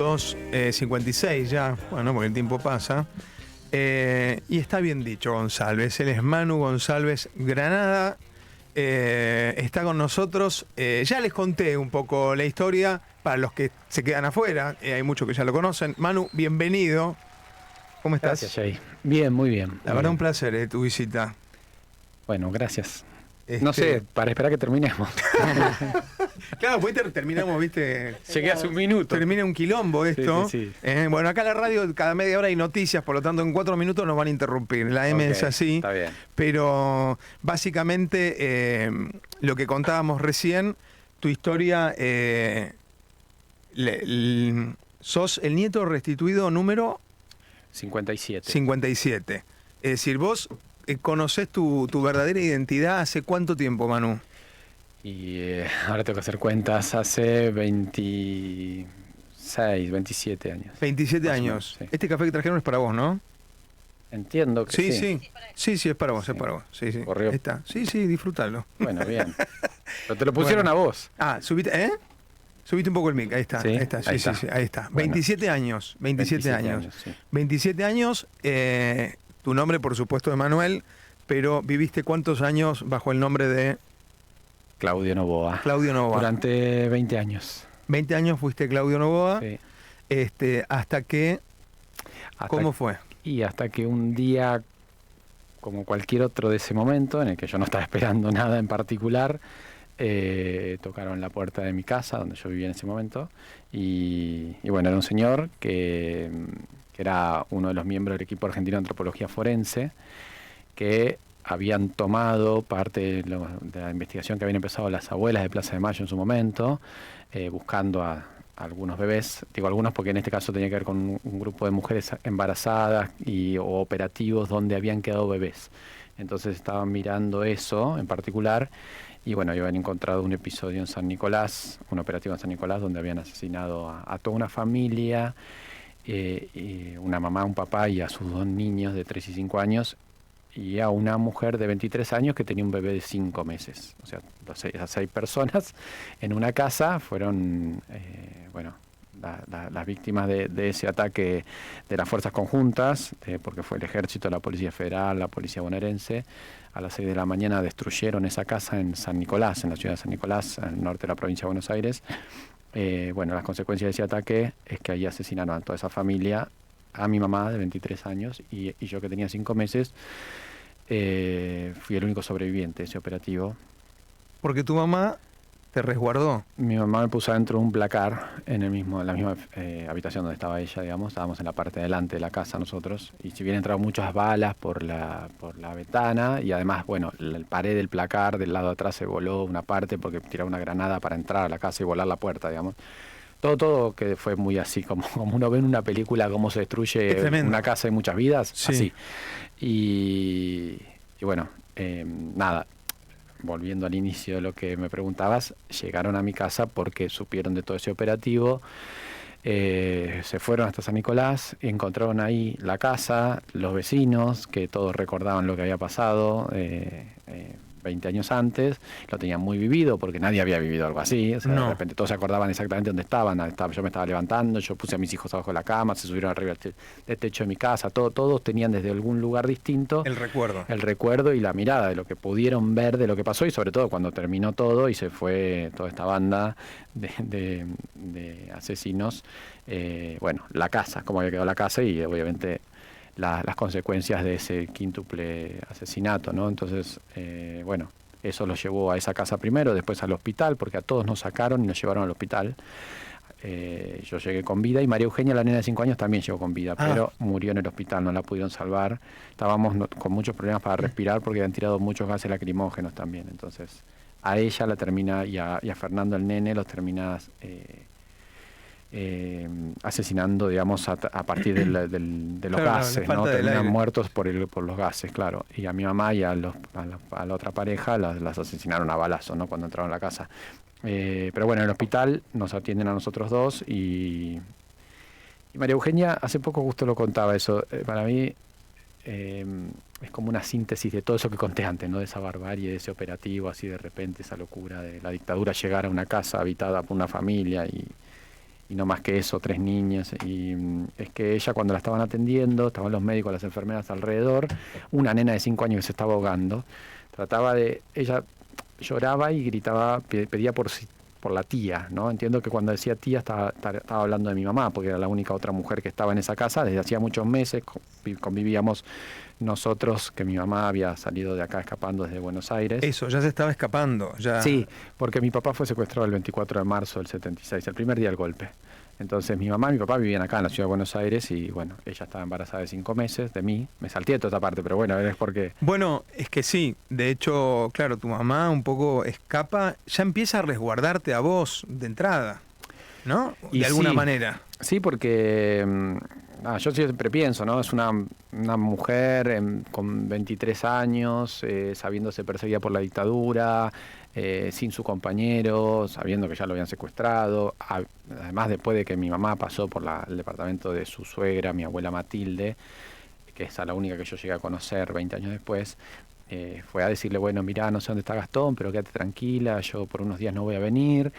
56 ya, bueno, porque el tiempo pasa. Y está bien dicho González, él es Manu González Granada, está con nosotros. Ya les conté un poco la historia para los que se quedan afuera, hay muchos que ya lo conocen. Manu, bienvenido. ¿Cómo estás? Gracias, Jay. Bien, muy bien. La verdad, un placer tu visita. Bueno, gracias. No sé, para esperar que terminemos. Claro, pues terminamos, viste. Llegué hace un minuto. Termina un quilombo esto. Sí. Bueno, acá en la radio cada media hora hay noticias, por lo tanto en 4 minutos nos van a interrumpir. La M es así. Está bien. Pero básicamente lo que contábamos recién, tu historia, sos el nieto restituido número 57. 57. Es decir, vos conocés tu verdadera identidad hace cuánto tiempo, Manu. Y ahora tengo que hacer cuentas, hace 26, 27 años. 27 años. Sí. Este café que trajeron es para vos, ¿no? Entiendo que sí. Sí, es para vos, es para vos. Sí. Corrió. Está. Sí, disfrútalo. Bueno, bien. Pero te lo pusieron a vos. Subiste, Subiste un poco el mic, ahí está. Sí, ahí está. Bueno. 27 años. 27 años. Sí. 27 años, tu nombre por supuesto Emanuel, pero viviste ¿cuántos años bajo el nombre de...? Claudio Novoa. Claudio Novoa. Durante 20 años. 20 años fuiste Claudio Novoa. Sí. Hasta que... ¿Cómo fue? Y hasta que un día, como cualquier otro de ese momento, en el que yo no estaba esperando nada en particular, tocaron la puerta de mi casa, donde yo vivía en ese momento, y bueno, era un señor que era uno de los miembros del equipo argentino de antropología forense, que habían tomado parte de la investigación que habían empezado las abuelas de Plaza de Mayo en su momento, buscando a algunos bebés, digo algunos porque en este caso tenía que ver con un grupo de mujeres embarazadas o operativos donde habían quedado bebés. Entonces estaban mirando eso en particular y bueno, habían encontrado un episodio en San Nicolás, un operativo en San Nicolás donde habían asesinado a toda una familia, una mamá, un papá y a sus 2 niños de 3 y 5 años, y a una mujer de 23 años que tenía un bebé de 5 meses. O sea, esas 6 personas en una casa fueron, las víctimas de ese ataque de las fuerzas conjuntas, porque fue el ejército, la Policía Federal, la Policía Bonaerense. A las 6 de la mañana destruyeron esa casa en San Nicolás, en la ciudad de San Nicolás, al norte de la provincia de Buenos Aires. Las consecuencias de ese ataque es que ahí asesinaron a toda esa familia, a mi mamá de 23 años y yo que tenía 5 meses, fui el único sobreviviente de ese operativo. Porque tu mamá te resguardó. Mi mamá me puso adentro de un placar en la misma habitación donde estaba ella, digamos. Estábamos en la parte de delante de la casa nosotros, y si bien entraron muchas balas por la ventana, y además, bueno, la pared del placar del lado de atrás se voló una parte porque tiraron una granada para entrar a la casa y volar la puerta, digamos. Todo que fue muy así, como uno ve en una película cómo se destruye una casa y muchas vidas, sí. Así. Y bueno, nada, volviendo al inicio de lo que me preguntabas, llegaron a mi casa porque supieron de todo ese operativo, se fueron hasta San Nicolás, encontraron ahí la casa, los vecinos, que todos recordaban lo que había pasado 20 años antes, lo tenían muy vivido porque nadie había vivido algo así. O sea, no. De repente todos se acordaban exactamente dónde estaban. Yo me estaba levantando, yo puse a mis hijos abajo de la cama, se subieron arriba del techo de mi casa, todos tenían desde algún lugar distinto el recuerdo y la mirada de lo que pudieron ver de lo que pasó, y sobre todo cuando terminó todo y se fue toda esta banda de asesinos, la casa, cómo había quedado la casa, y obviamente las consecuencias de ese quíntuple asesinato, ¿no? Entonces, eso los llevó a esa casa primero, después al hospital, porque a todos nos sacaron y nos llevaron al hospital. Yo llegué con vida, y María Eugenia, la nena de 5 años, también llegó con vida, pero murió en el hospital, no la pudieron salvar. Estábamos con muchos problemas para respirar porque habían tirado muchos gases lacrimógenos también. Entonces, a ella la termina, y a Fernando, el nene, los terminas asesinando, digamos, a partir de los gases, ¿no? Terminan muertos por los gases, claro. Y a mi mamá y a la otra pareja las asesinaron a balazo, ¿no? Cuando entraron a la casa. Pero bueno, en el hospital nos atienden a nosotros 2, y María Eugenia, hace poco justo lo contaba eso, para mí es como una síntesis de todo eso que conté antes, ¿no? De esa barbarie, de ese operativo, así de repente, esa locura de la dictadura llegar a una casa habitada por una familia y no más que eso, 3 niñas. Y es que ella, cuando la estaban atendiendo, estaban los médicos, las enfermeras alrededor, una nena de 5 años que se estaba ahogando, ella lloraba y gritaba, pedía por la tía, ¿no? Entiendo que cuando decía tía estaba hablando de mi mamá, porque era la única otra mujer que estaba en esa casa desde hacía muchos meses. Convivíamos nosotros, que mi mamá había salido de acá escapando desde Buenos Aires. Eso, ya se estaba escapando. Ya. Sí, porque mi papá fue secuestrado el 24 de marzo del 76, el primer día del golpe. Entonces mi mamá y mi papá vivían acá en la ciudad de Buenos Aires y bueno, ella estaba embarazada de 5 meses de mí. Me salté de toda esta parte, pero bueno, es porque... Bueno, es que sí. De hecho, claro, tu mamá un poco escapa, ya empieza a resguardarte a vos de entrada, ¿no? De alguna manera. Sí, porque yo siempre pienso, ¿no? Es una mujer con 23 años, sabiéndose perseguida por la dictadura, sin su compañero, sabiendo que ya lo habían secuestrado. Además, después de que mi mamá pasó por el departamento de su suegra, mi abuela Matilde, que es la única que yo llegué a conocer 20 años después, fue a decirle, bueno, mirá, no sé dónde está Gastón, pero quédate tranquila, yo por unos días no voy a venir.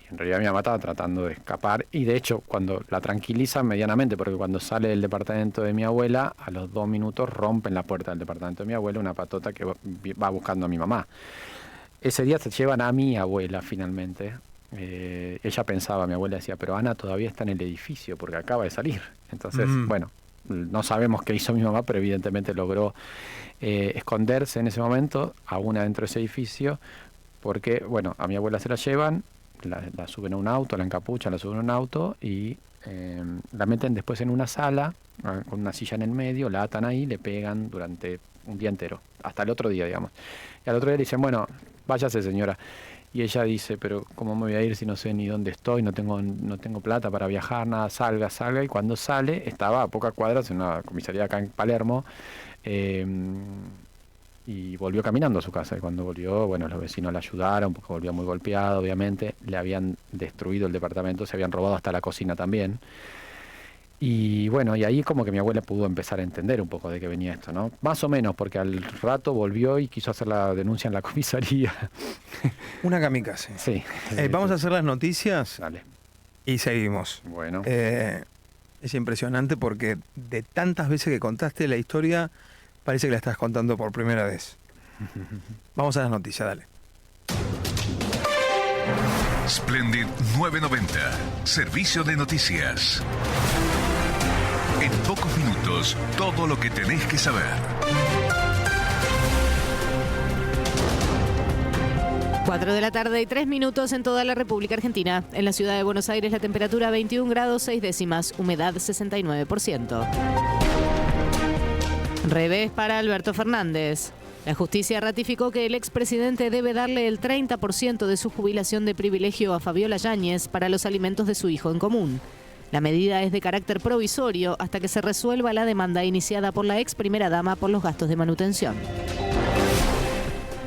En realidad mi mamá estaba tratando de escapar y de hecho cuando la tranquilizan medianamente, porque cuando sale del departamento de mi abuela, a los 2 minutos rompen la puerta del departamento de mi abuela, una patota que va buscando a mi mamá. Ese día se llevan a mi abuela finalmente. Ella pensaba, mi abuela decía, pero Ana todavía está en el edificio porque acaba de salir. Entonces, bueno, no sabemos qué hizo mi mamá, pero evidentemente logró esconderse en ese momento, aún adentro de ese edificio, porque, bueno, a mi abuela se la llevan, la suben a un auto, la encapuchan, la suben a un auto y la meten después en una sala con una silla en el medio, la atan ahí, le pegan durante un día entero, hasta el otro día, digamos. Y al otro día le dicen, bueno, váyase señora. Y ella dice, pero ¿cómo me voy a ir si no sé ni dónde estoy? No tengo plata para viajar, nada, salga. Y cuando sale, estaba a pocas cuadras en una comisaría acá en Palermo, y volvió caminando a su casa. Y cuando volvió, bueno, los vecinos la ayudaron, porque volvió muy golpeado, obviamente. Le habían destruido el departamento, se habían robado hasta la cocina también. Y bueno, y ahí como que mi abuela pudo empezar a entender un poco de qué venía esto, ¿no? Más o menos, porque al rato volvió y quiso hacer la denuncia en la comisaría. Una kamikaze. Sí. Vamos a hacer las noticias. Dale. Y seguimos. Bueno. Es impresionante porque de tantas veces que contaste la historia, parece que la estás contando por primera vez. Vamos a las noticias, dale. Splendid 990, servicio de noticias. En pocos minutos, todo lo que tenés que saber. Cuatro de la tarde y 3 minutos en toda la República Argentina. En la ciudad de Buenos Aires la temperatura 21 grados 6 décimas, humedad 69%. Revés para Alberto Fernández. La justicia ratificó que el expresidente debe darle el 30% de su jubilación de privilegio a Fabiola Yáñez para los alimentos de su hijo en común. La medida es de carácter provisorio hasta que se resuelva la demanda iniciada por la ex primera dama por los gastos de manutención.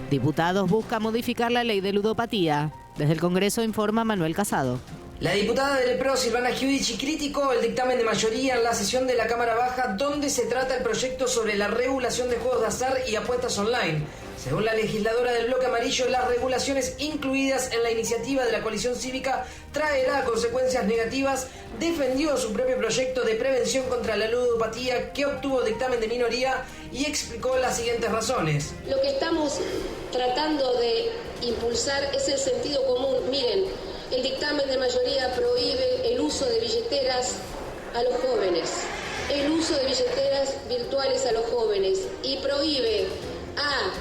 Diputados buscan modificar la ley de ludopatía. Desde el Congreso informa Manuel Casado. La diputada del PRO, Silvana Giudici, criticó el dictamen de mayoría en la sesión de la Cámara Baja, donde se trata el proyecto sobre la regulación de juegos de azar y apuestas online. Según la legisladora del bloque amarillo, las regulaciones incluidas en la iniciativa de la coalición cívica traerá consecuencias negativas. Defendió su propio proyecto de prevención contra la ludopatía, que obtuvo dictamen de minoría, y explicó las siguientes razones. Lo que estamos tratando de impulsar es el sentido común. Miren, el dictamen de mayoría prohíbe el uso de billeteras a los jóvenes, el uso de billeteras virtuales a los jóvenes, y prohíbe a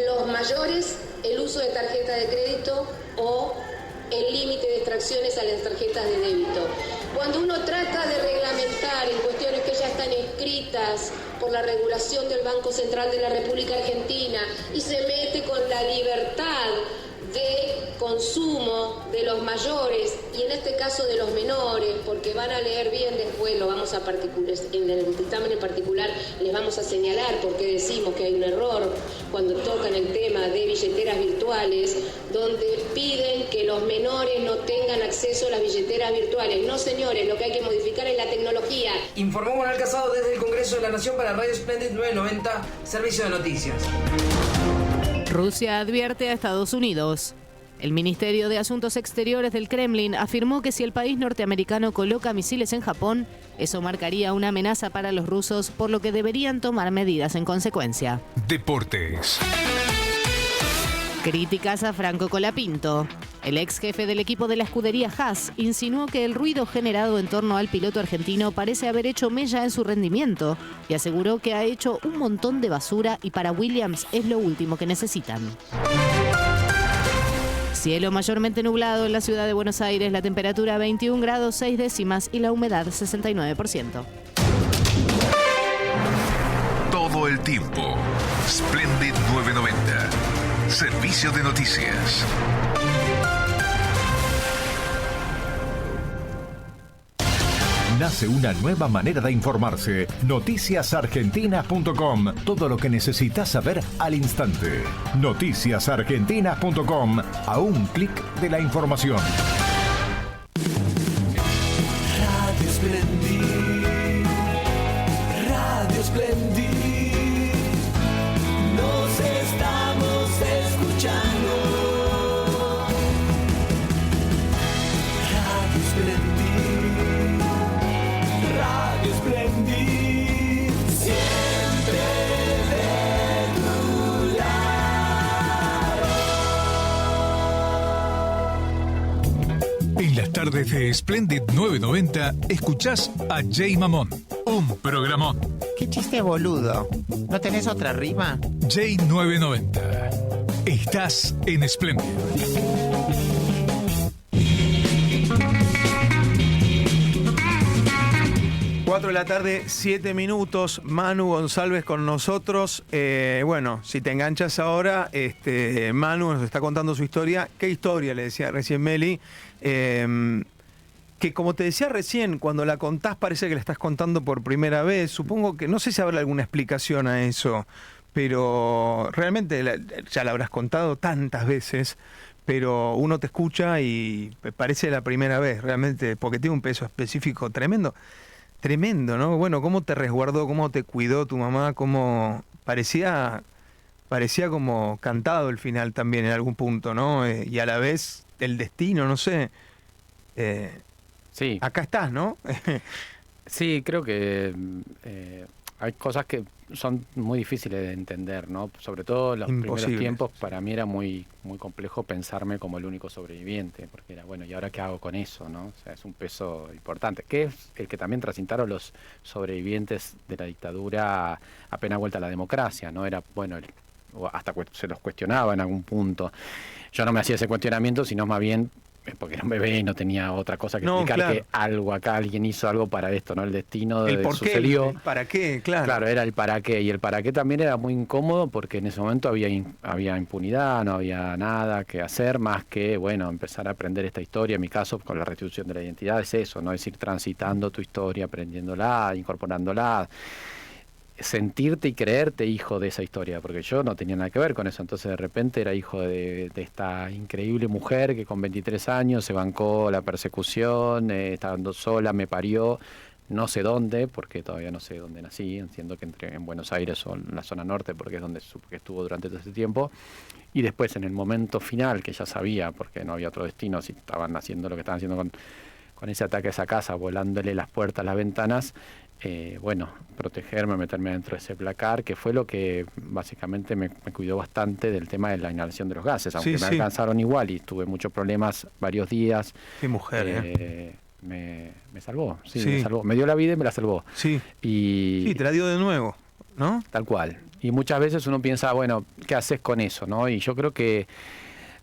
los mayores el uso de tarjeta de crédito o el límite de extracciones a las tarjetas de débito. Cuando uno trata de reglamentar en cuestiones que ya están escritas por la regulación del Banco Central de la República Argentina y se mete con la libertad de consumo de los mayores y en este caso de los menores, porque van a leer bien después, lo vamos a particular, en el dictamen en particular les vamos a señalar por qué decimos que hay un error cuando tocan el tema de billeteras virtuales, donde piden que los menores no tengan acceso a las billeteras virtuales. No, señores, lo que hay que modificar es la tecnología. Informó Manuel Casado desde el Congreso de la Nación para Radio Splendid 990, servicio de noticias. Rusia advierte a Estados Unidos. El Ministerio de Asuntos Exteriores del Kremlin afirmó que si el país norteamericano coloca misiles en Japón, eso marcaría una amenaza para los rusos, por lo que deberían tomar medidas en consecuencia. Deportes. Críticas a Franco Colapinto. El ex jefe del equipo de la escudería Haas insinuó que el ruido generado en torno al piloto argentino parece haber hecho mella en su rendimiento y aseguró que ha hecho un montón de basura y para Williams es lo último que necesitan. Cielo mayormente nublado en la ciudad de Buenos Aires, la temperatura 21 grados 6 décimas y la humedad 69%. Todo el tiempo. Splendid 990. Servicio de noticias. Nace una nueva manera de informarse. Noticiasargentinas.com. Todo lo que necesitas saber al instante. Noticiasargentinas.com. A un clic de la información. Radio Splendid. Radio Splendid. Nos estamos escuchando. Radio Splendid. Radio Splendid, siempre de tu lado. En las tardes de Splendid 990, escuchás a Jay Mamón, un programón. Qué chiste boludo. ¿No tenés otra rima? Jay 990. Estás en Splendid. 4 de la tarde, 7 minutos. Manu González con nosotros. Bueno, si te enganchas ahora, Manu nos está contando su historia. ¿Qué historia? Le decía recién Meli. Que como te decía recién, cuando la contás parece que la estás contando por primera vez. Supongo que, no sé si habrá alguna explicación a eso, pero realmente ya la habrás contado tantas veces, pero uno te escucha y parece la primera vez, realmente, porque tiene un peso específico tremendo. Tremendo, ¿no? Bueno, cómo te resguardó, cómo te cuidó tu mamá, cómo parecía como cantado el final también en algún punto, ¿no? Y a la vez el destino, no sé. Sí. Acá estás, ¿no? Sí, creo que hay cosas que son muy difíciles de entender, ¿no? Sobre todo los primeros tiempos, para mí era muy, muy complejo pensarme como el único sobreviviente, porque era, bueno, ¿y ahora qué hago con eso, no? O sea, es un peso importante, que es el que también transitaron los sobrevivientes de la dictadura apenas vuelta a la democracia, ¿no? Era, bueno, hasta se los cuestionaba en algún punto. Yo no me hacía ese cuestionamiento, sino más bien porque era un bebé y no tenía otra cosa que explicar, claro, que algo acá, alguien hizo algo para esto, ¿no? El destino el por sucedió. Qué, el para qué, claro. Claro, era el para qué. Y el para qué también era muy incómodo porque en ese momento había impunidad, no había nada que hacer más que, bueno, empezar a aprender esta historia. En mi caso, con la restitución de la identidad, es eso, ¿no? Es ir transitando tu historia, aprendiéndola, incorporándola. Sentirte y creerte hijo de esa historia, porque yo no tenía nada que ver con eso. Entonces de repente era hijo de esta increíble mujer que con 23 años se bancó la persecución, estando sola, me parió, no sé dónde, porque todavía no sé dónde nací, entiendo que entré en Buenos Aires o en la zona norte, porque es donde supe que estuvo durante todo ese tiempo. Y después en el momento final, que ya sabía, porque no había otro destino, si estaban haciendo lo que estaban haciendo con ese ataque a esa casa, volándole las puertas, las ventanas, bueno, protegerme, meterme dentro de ese placar, que fue lo que básicamente me cuidó bastante del tema de la inhalación de los gases, aunque me alcanzaron igual y tuve muchos problemas varios días. Qué mujer, me salvó, me salvó, me dio la vida y me la salvó. Sí, y te la dio de nuevo, ¿no? Tal cual. Y muchas veces uno piensa, bueno, ¿qué haces con eso, no? Y yo creo que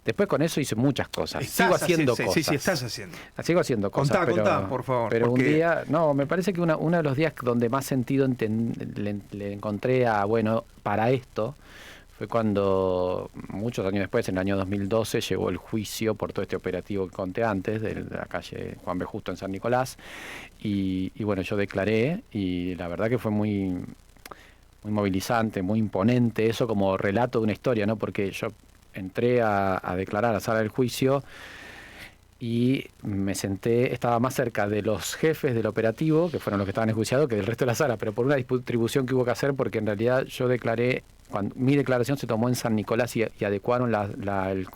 después con eso hice muchas cosas. Sigo haciendo cosas. Sí, estás haciendo. Sigo haciendo cosas. Contá, por favor. Pero un día, me parece que uno de los días donde más sentido le encontré a, bueno, para esto, fue cuando, muchos años después, en el año 2012, llegó el juicio por todo este operativo que conté antes, de la calle Juan B. Justo en San Nicolás. Y bueno, yo declaré, y la verdad que fue muy, muy movilizante, muy imponente, eso como relato de una historia, ¿no? Porque yo entré a declarar a la sala del juicio y me senté, estaba más cerca de los jefes del operativo, que fueron los que estaban enjuiciados, que del resto de la sala, pero por una distribución que hubo que hacer, porque en realidad yo declaré mi declaración se tomó en San Nicolás y adecuaron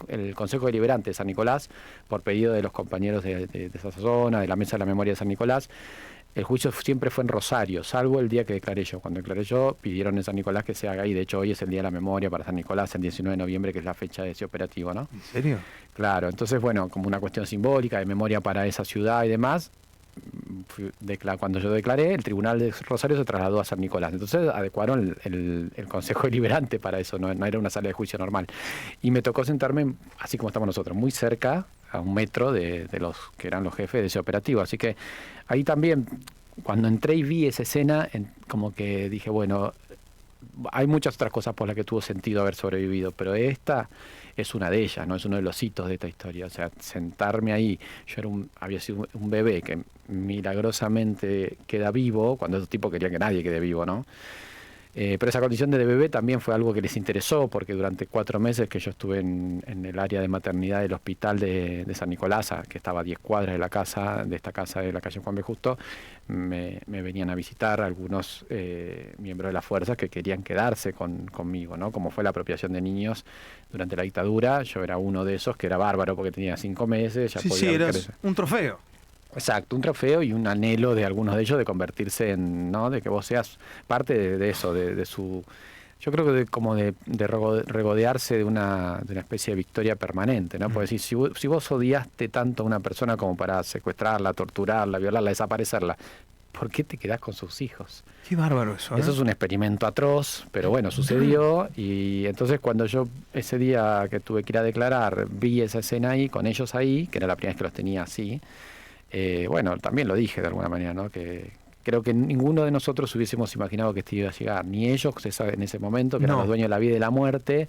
el Consejo Deliberante de San Nicolás por pedido de los compañeros de esa zona, de la Mesa de la Memoria de San Nicolás. El juicio siempre fue en Rosario, salvo el día que declaré yo. Cuando declaré yo, pidieron en San Nicolás que se haga ahí. De hecho, hoy es el Día de la Memoria para San Nicolás, el 19 de noviembre, que es la fecha de ese operativo, ¿no? ¿En serio? Claro, entonces, bueno, como una cuestión simbólica de memoria para esa ciudad y demás, cuando yo declaré, el Tribunal de Rosario se trasladó a San Nicolás. Entonces adecuaron el Consejo Deliberante para eso, no era una sala de juicio normal. Y me tocó sentarme, así como estamos nosotros, muy cerca, a 1 metro de los que eran los jefes de ese operativo. Así que ahí también, cuando entré y vi esa escena, como que dije, bueno, hay muchas otras cosas por las que tuvo sentido haber sobrevivido, pero esta es una de ellas, ¿no? Es uno de los hitos de esta historia. O sea, sentarme ahí, había sido un bebé que milagrosamente queda vivo, cuando esos tipos querían que nadie quede vivo, ¿no? Pero esa condición de bebé también fue algo que les interesó, porque durante 4 meses que yo estuve en el área de maternidad del hospital de San Nicolás, que estaba a 10 cuadras de esta casa de la calle Juan B. Justo, me venían a visitar algunos miembros de las fuerzas que querían quedarse conmigo, ¿no? Como fue la apropiación de niños durante la dictadura, yo era uno de esos que era bárbaro porque tenía 5 meses. Ya podía eras crecer. un trofeo. Exacto, un trofeo y un anhelo de algunos de ellos de convertirse en, ¿no? De que vos seas parte de eso, de su... Yo creo que como de regodearse de una especie de victoria permanente, ¿no? Porque si vos odiaste tanto a una persona como para secuestrarla, torturarla, violarla, desaparecerla, ¿por qué te quedás con sus hijos? Qué bárbaro eso, ¿eh? Eso es un experimento atroz, pero bueno, sucedió. Y entonces cuando yo ese día que tuve que ir a declarar, vi esa escena ahí, con ellos ahí, que era la primera vez que los tenía así, bueno, también lo dije de alguna manera, ¿no? Que creo que ninguno de nosotros hubiésemos imaginado que esto iba a llegar, ni ellos en ese momento, que eran los dueños de la vida y de la muerte,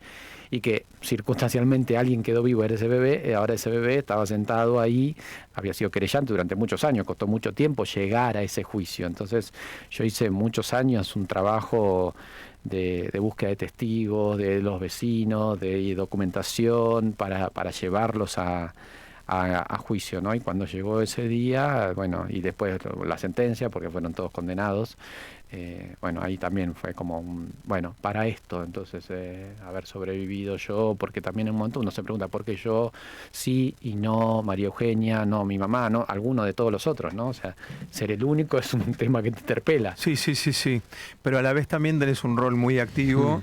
y que circunstancialmente alguien quedó vivo, era ese bebé, ahora ese bebé estaba sentado ahí, había sido querellante durante muchos años, costó mucho tiempo llegar a ese juicio. Entonces yo hice muchos años un trabajo de búsqueda de testigos, de los vecinos, de documentación, para llevarlos a juicio, ¿no? Y cuando llegó ese día, bueno, y después la sentencia, porque fueron todos condenados, bueno, ahí también fue como bueno, para esto, entonces, haber sobrevivido yo, porque también en un momento uno se pregunta, ¿por qué yo sí y no María Eugenia, no mi mamá, no alguno de todos los otros, ¿no? O sea, ser el único es un tema que te interpela. Sí, pero a la vez también tenés un rol muy activo,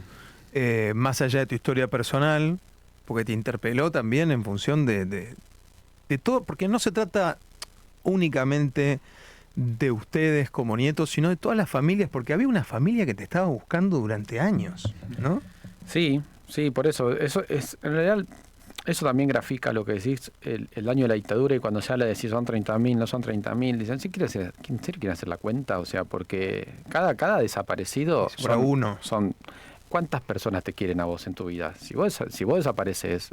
más allá de tu historia personal, porque te interpeló también en función de todo, porque no se trata únicamente de ustedes como nietos, sino de todas las familias, porque había una familia que te estaba buscando durante años, ¿no? Sí, por eso es, en realidad, eso también grafica lo que decís, el año de la dictadura, y cuando se habla de si son 30.000, no son 30.000, dicen, ¿sí ¿en serio quieren hacer la cuenta? O sea, porque cada desaparecido son ¿cuántas personas te quieren a vos en tu vida? Si vos desapareces,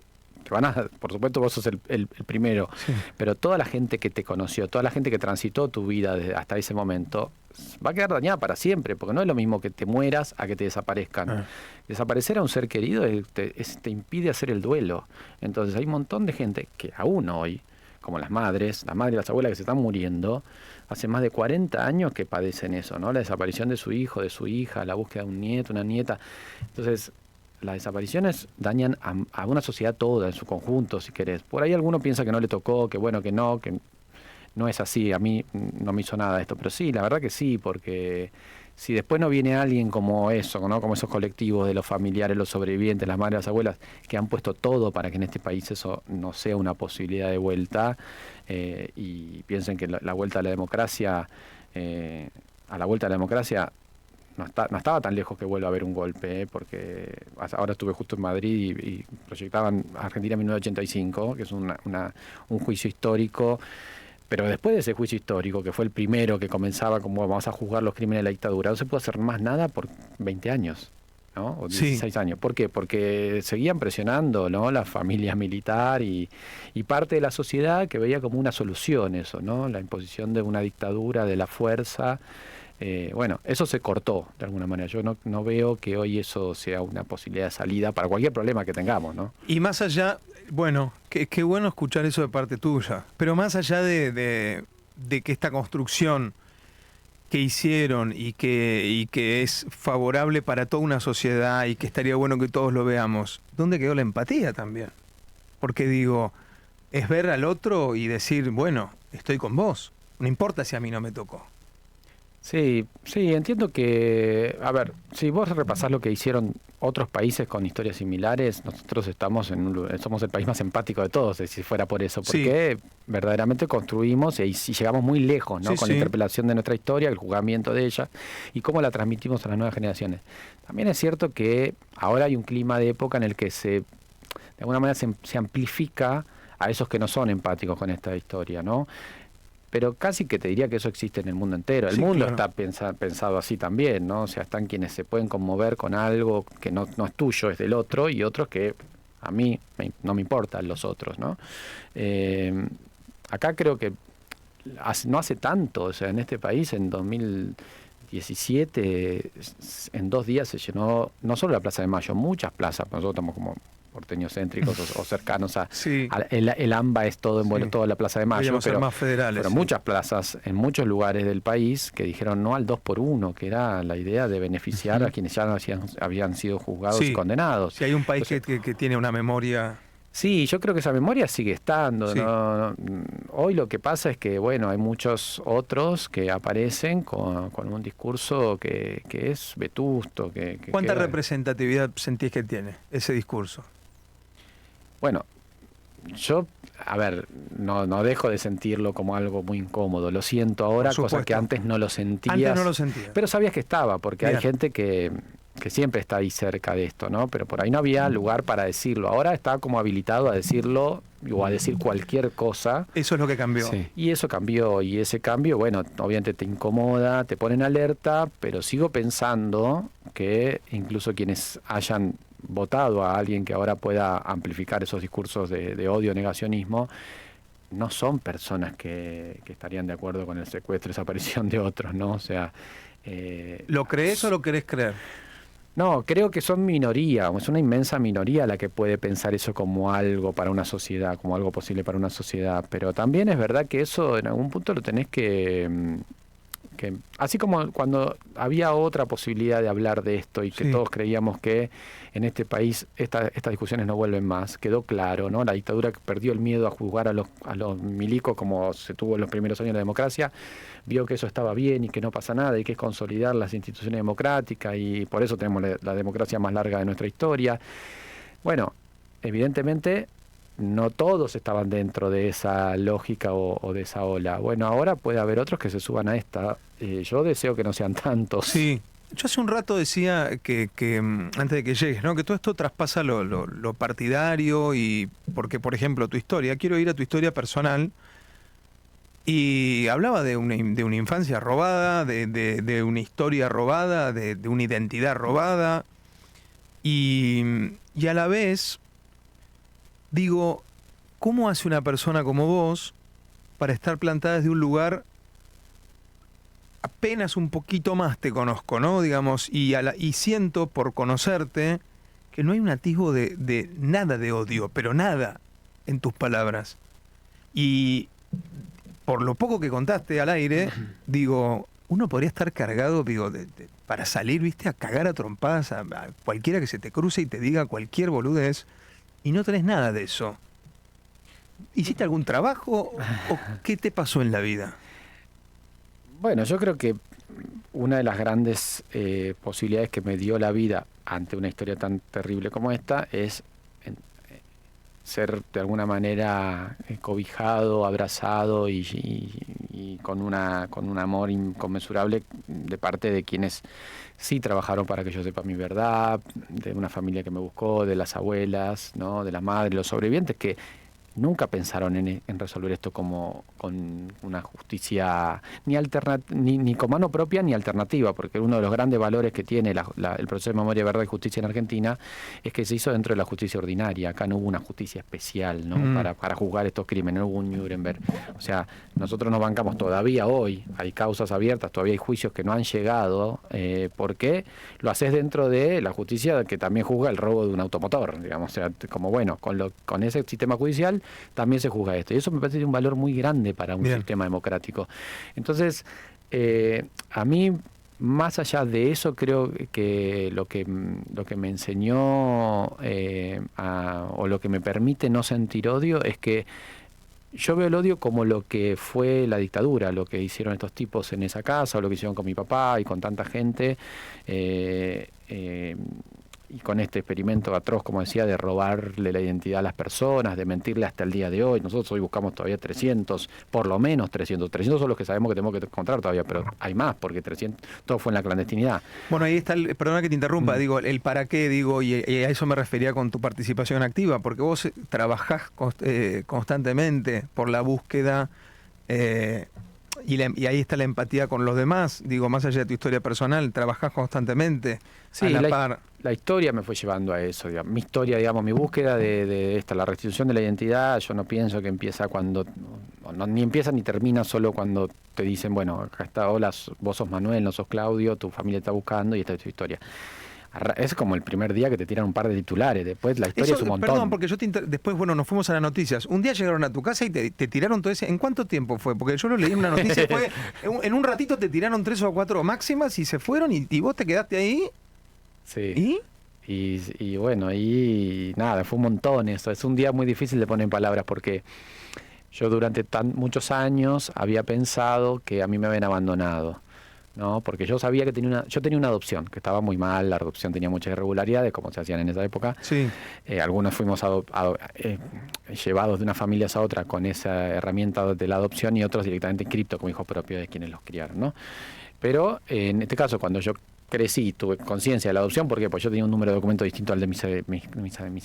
por supuesto vos sos el primero, sí, pero toda la gente que te conoció, toda la gente que transitó tu vida hasta ese momento, va a quedar dañada para siempre, porque no es lo mismo que te mueras a que te desaparezcan. Desaparecer a un ser querido te impide hacer el duelo. Entonces hay un montón de gente que aún hoy, como las madres y las abuelas que se están muriendo, hace más de 40 años que padecen eso, ¿no? La desaparición de su hijo, de su hija, la búsqueda de un nieto, una nieta. Entonces, las desapariciones dañan a una sociedad toda en su conjunto, si querés. Por ahí alguno piensa que no le tocó, que bueno, que no es así. A mí no me hizo nada esto, pero sí, la verdad que sí, porque si después no viene alguien como eso, ¿no? Como esos colectivos de los familiares, los sobrevivientes, las madres, las abuelas, que han puesto todo para que en este país eso no sea una posibilidad de vuelta, y piensen que la vuelta a la democracia, no estaba tan lejos que vuelva a haber un golpe, porque ahora estuve justo en Madrid y proyectaban Argentina 1985, que es un juicio histórico, pero después de ese juicio histórico, que fue el primero que comenzaba como vamos a juzgar los crímenes de la dictadura, no se pudo hacer más nada por 20 años, ¿no? O 16 años. ¿Por qué? Porque seguían presionando, ¿no? La familia militar y parte de la sociedad que veía como una solución eso, ¿no? La imposición de una dictadura de la fuerza. Bueno, eso se cortó de alguna manera. Yo no veo que hoy eso sea una posibilidad de salida para cualquier problema que tengamos, ¿no? Y más allá, bueno, qué bueno escuchar eso de parte tuya, pero más allá de que esta construcción que hicieron y que es favorable para toda una sociedad y que estaría bueno que todos lo veamos, ¿dónde quedó la empatía también? Porque digo, es ver al otro y decir, bueno, estoy con vos, no importa si a mí no me tocó. Sí, entiendo que, a ver, si vos repasás lo que hicieron otros países con historias similares, nosotros somos el país más empático de todos, si fuera por eso, porque verdaderamente construimos y llegamos muy lejos, ¿no? Con la interpelación de nuestra historia, el juzgamiento de ella y cómo la transmitimos a las nuevas generaciones. También es cierto que ahora hay un clima de época en el que de alguna manera se amplifica a esos que no son empáticos con esta historia, ¿no? Pero casi que te diría que eso existe en el mundo entero. El mundo está pensado así también, ¿no? O sea, están quienes se pueden conmover con algo que no es tuyo, es del otro, y otros que a mí no me importan los otros, ¿no? Acá creo que no hace tanto, o sea, en este país, en 2017, en 2 días se llenó no solo la Plaza de Mayo, muchas plazas, nosotros estamos como porteños céntricos o cercanos a el AMBA es todo envuelto, toda la Plaza de Mayo, pero más federales, pero muchas plazas en muchos lugares del país que dijeron no al 2x1, que era la idea de beneficiar a quienes ya habían sido juzgados y condenados. Si hay un país que tiene una memoria... Sí, yo creo que esa memoria sigue estando. Sí. Hoy lo que pasa es que, bueno, hay muchos otros que aparecen con un discurso que es vetusto. ¿Cuánta representatividad sentís que tiene ese discurso? Bueno, yo, a ver, no dejo de sentirlo como algo muy incómodo. Lo siento ahora, cosa que antes no lo sentías. Antes no lo sentía. Pero sabías que estaba, porque hay gente que siempre está ahí cerca de esto, ¿no? Pero por ahí no había lugar para decirlo. Ahora está como habilitado a decirlo o a decir cualquier cosa. Eso es lo que cambió. Sí. Y eso cambió, y ese cambio, bueno, obviamente te incomoda, te pone en alerta, pero sigo pensando que incluso quienes hayan votado a alguien que ahora pueda amplificar esos discursos de odio, negacionismo, no son personas que estarían de acuerdo con el secuestro y desaparición de otros, ¿no? O sea... ¿Lo crees o lo querés creer? No, creo que son minoría, es una inmensa minoría la que puede pensar eso como algo para una sociedad, como algo posible para una sociedad, pero también es verdad que eso en algún punto lo tenés que así como cuando había otra posibilidad de hablar de esto y que todos creíamos que en este país estas discusiones no vuelven más, quedó claro, ¿no? La dictadura que perdió el miedo a juzgar a los milicos como se tuvo en los primeros años de la democracia, vio que eso estaba bien y que no pasa nada y que es consolidar las instituciones democráticas y por eso tenemos la democracia más larga de nuestra historia. Bueno, evidentemente no todos estaban dentro de esa lógica o de esa ola. Bueno, ahora puede haber otros que se suban a esta. Yo deseo que no sean tantos. Sí. Yo hace un rato decía que antes de que llegues, ¿no? Que todo esto traspasa lo partidario y porque, por ejemplo, tu historia, quiero ir a tu historia personal y hablaba de una infancia robada, de una historia robada, de una identidad robada y a la vez digo, ¿cómo hace una persona como vos para estar plantada desde un lugar apenas un poquito más te conozco, ¿no? Digamos, y siento por conocerte que no hay un atisbo de nada de odio, pero nada en tus palabras. Y por lo poco que contaste al aire, digo, uno podría estar cargado, digo, para salir, viste, a cagar a trompadas a cualquiera que se te cruce y te diga cualquier boludez, y no tenés nada de eso. ¿Hiciste algún trabajo o qué te pasó en la vida? Bueno, yo creo que una de las grandes posibilidades que me dio la vida ante una historia tan terrible como esta es ser de alguna manera cobijado, abrazado y con un amor inconmensurable de parte de quienes sí trabajaron para que yo sepa mi verdad, de una familia que me buscó, de las abuelas, ¿no? De la madre, los sobrevivientes que nunca pensaron en resolver esto como con una justicia ni con mano propia ni alternativa, porque uno de los grandes valores que tiene el proceso de memoria, verdad y justicia en Argentina es que se hizo dentro de la justicia ordinaria. Acá no hubo una justicia especial, ¿no? Para juzgar estos crímenes, no hubo un Nuremberg. O sea, nosotros nos bancamos todavía hoy, hay causas abiertas, todavía hay juicios que no han llegado, porque lo haces dentro de la justicia que también juzga el robo de un automotor, digamos. O sea, como bueno, con ese sistema judicial también se juzga esto. Y eso me parece un valor muy grande para un Bien. sistema democrático. Entonces, a mí, más allá de eso, creo que lo que me enseñó o lo que me permite no sentir odio es que yo veo el odio como lo que fue la dictadura, lo que hicieron estos tipos en esa casa, o lo que hicieron con mi papá y con tanta gente, y con este experimento atroz, como decía, de robarle la identidad a las personas, de mentirle hasta el día de hoy. Nosotros hoy buscamos todavía 300, por lo menos 300. 300 son los que sabemos que tenemos que encontrar todavía, pero hay más, porque 300, todo fue en la clandestinidad. Bueno, ahí está, perdona que te interrumpa, digo, el para qué, digo, y a eso me refería con tu participación activa, porque vos trabajás constantemente por la búsqueda, y ahí está la empatía con los demás, digo, más allá de tu historia personal, trabajás constantemente Sí, a la par. La historia me fue llevando a eso, digamos. Mi historia, digamos, mi búsqueda de esta, la restitución de la identidad, yo no pienso que empieza cuando, ni empieza ni termina solo cuando te dicen, bueno, acá está, hola, vos sos Manuel, no sos Claudio, tu familia está buscando y esta es tu historia. Es como el primer día que te tiran un par de titulares, después la historia es un montón. Perdón, porque yo después, bueno, nos fuimos a las noticias. Un día llegaron a tu casa y te tiraron todo ese... ¿En cuánto tiempo fue? Porque yo lo leí en una noticia, fue en un ratito te tiraron 3 o 4 máximas y se fueron y vos te quedaste ahí. Sí. Y bueno, y nada, fue un montón eso. Es un día muy difícil de poner en palabras porque yo durante muchos años había pensado que a mí me habían abandonado, ¿no? Porque yo sabía que yo tenía una adopción, que estaba muy mal, la adopción tenía muchas irregularidades, como se hacían en esa época. Sí. Algunos fuimos llevados de unas familias a otras con esa herramienta de la adopción y otros directamente inscriptos como hijos propios de quienes los criaron, ¿no? Pero en este caso, cuando yo crecí, tuve conciencia de la adopción, porque pues yo tenía un número de documento distinto al de mis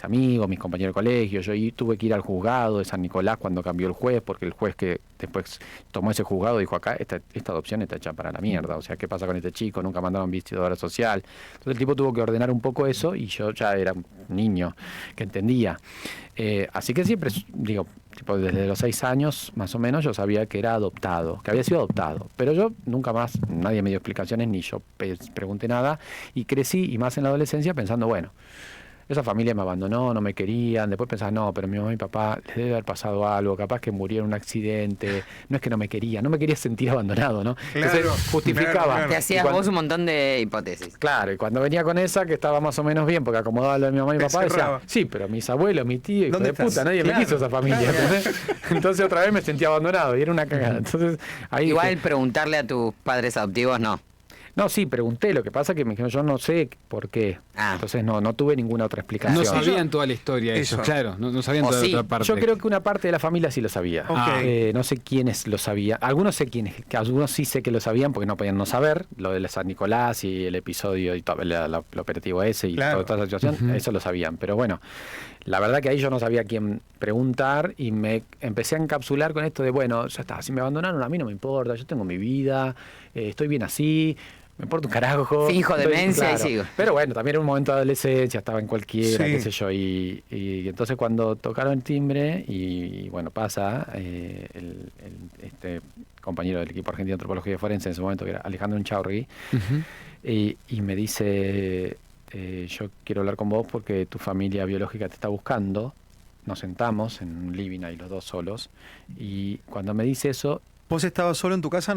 amigos, mis compañeros de colegio. Yo tuve que ir al juzgado de San Nicolás cuando cambió el juez, porque el juez que después tomó ese juzgado dijo, acá esta adopción está hecha para la mierda, o sea, ¿qué pasa con este chico? Nunca mandaron visitadora social. Entonces el tipo tuvo que ordenar un poco eso y yo ya era un niño que entendía. Así que siempre, digo, tipo desde los 6 años más o menos yo sabía que era adoptado, que había sido adoptado, pero yo nunca más, nadie me dio explicaciones ni yo pregunté nada y crecí y más en la adolescencia pensando, bueno, esa familia me abandonó, no me querían, después pensaba, no, pero mi mamá y mi papá les debe haber pasado algo, capaz que murieron en un accidente, no es que no me quería sentir abandonado, ¿no? Claro, entonces justificaba. claro. Te hacías vos un montón de hipótesis. Claro, y cuando venía con esa, que estaba más o menos bien, porque acomodaba lo de mi mamá y mi papá, decía, sí, pero mis abuelos, mi tío, hijo de puta, nadie me quiso esa familia. ¿Entendés? Entonces otra vez me sentía abandonado y era una cagada. Entonces, ahí Igual preguntarle a tus padres adoptivos, no. No, sí, pregunté, lo que pasa es que me dijeron, yo no sé por qué. Entonces no tuve ninguna otra explicación. No sabían toda la historia eso, claro, no sabían toda la otra parte. Yo creo que una parte de la familia sí lo sabía. No sé quiénes lo sabían. Algunos sé quiénes, que algunos sí sé que lo sabían porque no podían no saber. Lo de San Nicolás y el episodio y todo, el operativo ese y toda esa situación, eso lo sabían. Pero bueno, la verdad que ahí yo no sabía a quién preguntar y me empecé a encapsular con esto de, bueno, ya está, si me abandonaron a mí no me importa, yo tengo mi vida, estoy bien así. Me importa un carajo. Finjo demencia y sigo. Pero bueno, también era un momento de adolescencia, estaba en cualquiera, qué sé yo. Y entonces cuando tocaron el timbre, y bueno, pasa, este compañero del equipo argentino de antropología forense en ese momento, que era Alejandro Unchaurri, y me dice, yo quiero hablar con vos porque tu familia biológica te está buscando. Nos sentamos en un living ahí los dos solos, y cuando me dice eso... ¿Vos estabas solo en tu casa?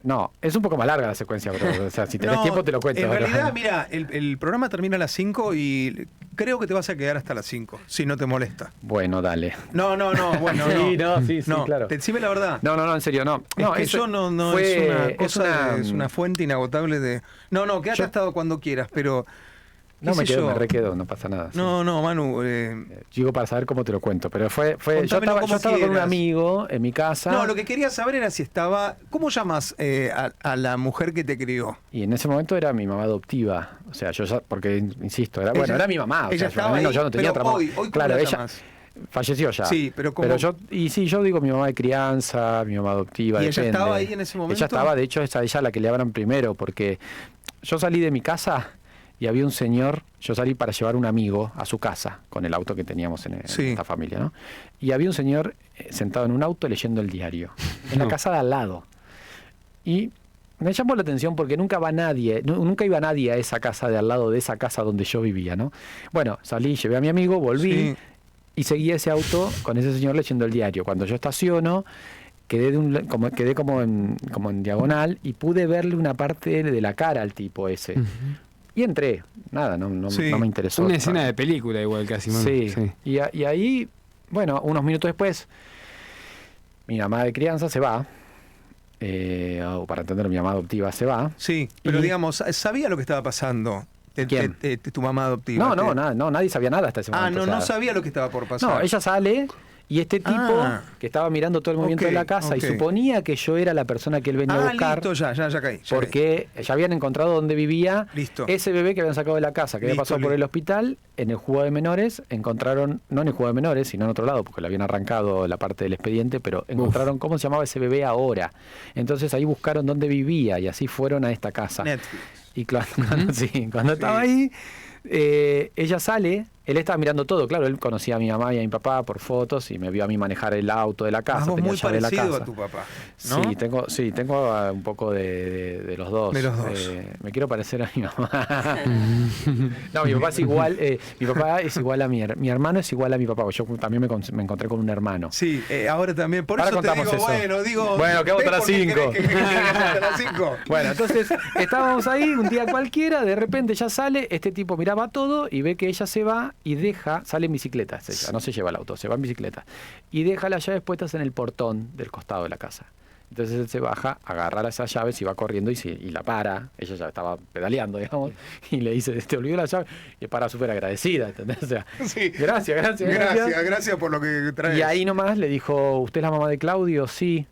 No, es un poco más larga la secuencia, pero o sea, si tenés tiempo te lo cuento. En realidad, mira, el programa termina a las 5 y creo que te vas a quedar hasta las 5, si no te molesta. Bueno, dale. No, bueno, sí, claro. Decime la verdad. No, en serio, no. Es que eso no es una cosa, es una fuente inagotable de... No, quédate hasta cuando quieras, pero... No, me requedo, no pasa nada. No, Manu. Digo para saber cómo te lo cuento, pero fue yo estaba con un amigo en mi casa. No, lo que quería saber era si estaba... ¿Cómo llamas a la mujer que te crió? Y en ese momento era mi mamá adoptiva. O sea, yo ya, porque, insisto, era mi mamá. Ella estaba ahí, yo no tenía otra mamá. Hoy claro, ella llamas? Falleció ya. Sí, pero ¿cómo? Yo digo mi mamá de crianza, mi mamá adoptiva. ¿Y depende. ella estaba ahí en ese momento? Ella estaba, de hecho, es a ella la que le hablan primero, porque yo salí de mi casa... Y había un señor, yo salí para llevar un amigo a su casa, con el auto que teníamos en esta familia, ¿no? Y había un señor sentado en un auto leyendo el diario, en la casa de al lado. Y me llamó la atención porque nunca iba nadie a esa casa de al lado de esa casa donde yo vivía, ¿no? Bueno, salí, llevé a mi amigo, volví, y seguía ese auto con ese señor leyendo el diario. Cuando yo estaciono, quedé como en diagonal y pude verle una parte de la cara al tipo ese. Y entré, nada, no me interesó. Una escena de película igual casi. Sí. Y ahí, bueno, unos minutos después, mi mamá de crianza se va. O para entender, mi mamá adoptiva se va. Sí, pero digamos, ¿sabía lo que estaba pasando? ¿Quién? Tu mamá adoptiva. No, nadie sabía nada hasta ese momento. No sabía lo que estaba por pasar. No, ella sale y este tipo que estaba mirando todo el movimiento de la casa y suponía que yo era la persona que él venía a buscar. Listo, ya caí. Porque ya habían encontrado donde vivía ese bebé que habían sacado de la casa, que había pasado por el hospital. En el juzgado de menores encontraron, no en el juzgado de menores, sino en otro lado, porque le habían arrancado la parte del expediente, pero encontraron cómo se llamaba ese bebé ahora. Entonces ahí buscaron dónde vivía y así fueron a esta casa. Netflix. Y cuando estaba ahí, ella sale. Él estaba mirando todo, claro, él conocía a mi mamá y a mi papá por fotos y me vio a mí manejar el auto de la casa. Vos tenía muy llave de la parecido casa. a tu papá, ¿no? Sí, tengo un poco de los dos. De los dos. Me quiero parecer a mi mamá. No, mi papá es igual, mi papá es igual a mi hermano es igual a mi papá. Yo también me encontré con un hermano. Sí, ahora también, por ahora eso te digo, bueno, quedamos hasta las 5. Hasta las 5. Bueno, entonces estábamos ahí un día cualquiera, de repente ya sale, este tipo miraba todo y ve que ella se va y sale en bicicleta, ella, no se lleva el auto, se va en bicicleta y deja las llaves puestas en el portón del costado de la casa. Entonces él se baja, agarra esas llaves y va corriendo y la para. Ella ya estaba pedaleando, digamos, y le dice, te olvidó la llave, y para súper agradecida, ¿entendés? O sea, sí. Gracias por lo que traes. Y ahí nomás le dijo, ¿usted es la mamá de Claudio? Sí.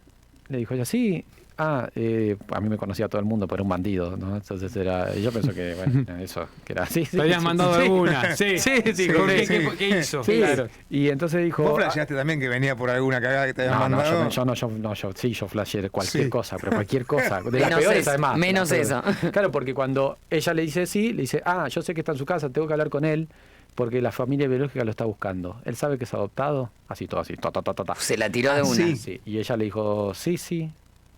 Le dijo ella, sí. A mí me conocía todo el mundo, pero era un bandido, ¿no? Entonces yo pensé que, bueno, eso, que era así. Te habías mandado alguna. Sí. ¿Qué hizo? Sí, claro. Y entonces dijo... ¿Vos flasheaste también que venía por alguna cagada que te habían mandado? Yo flasheé cualquier cosa, pero cualquier cosa. De las peores, además. Menos eso. Claro, porque cuando ella le dice sí, le dice, yo sé que está en su casa, tengo que hablar con él, porque la familia biológica lo está buscando. ¿Él sabe que es adoptado? Así, todo así. Se la tiró de una. Sí. Y ella le dijo, sí.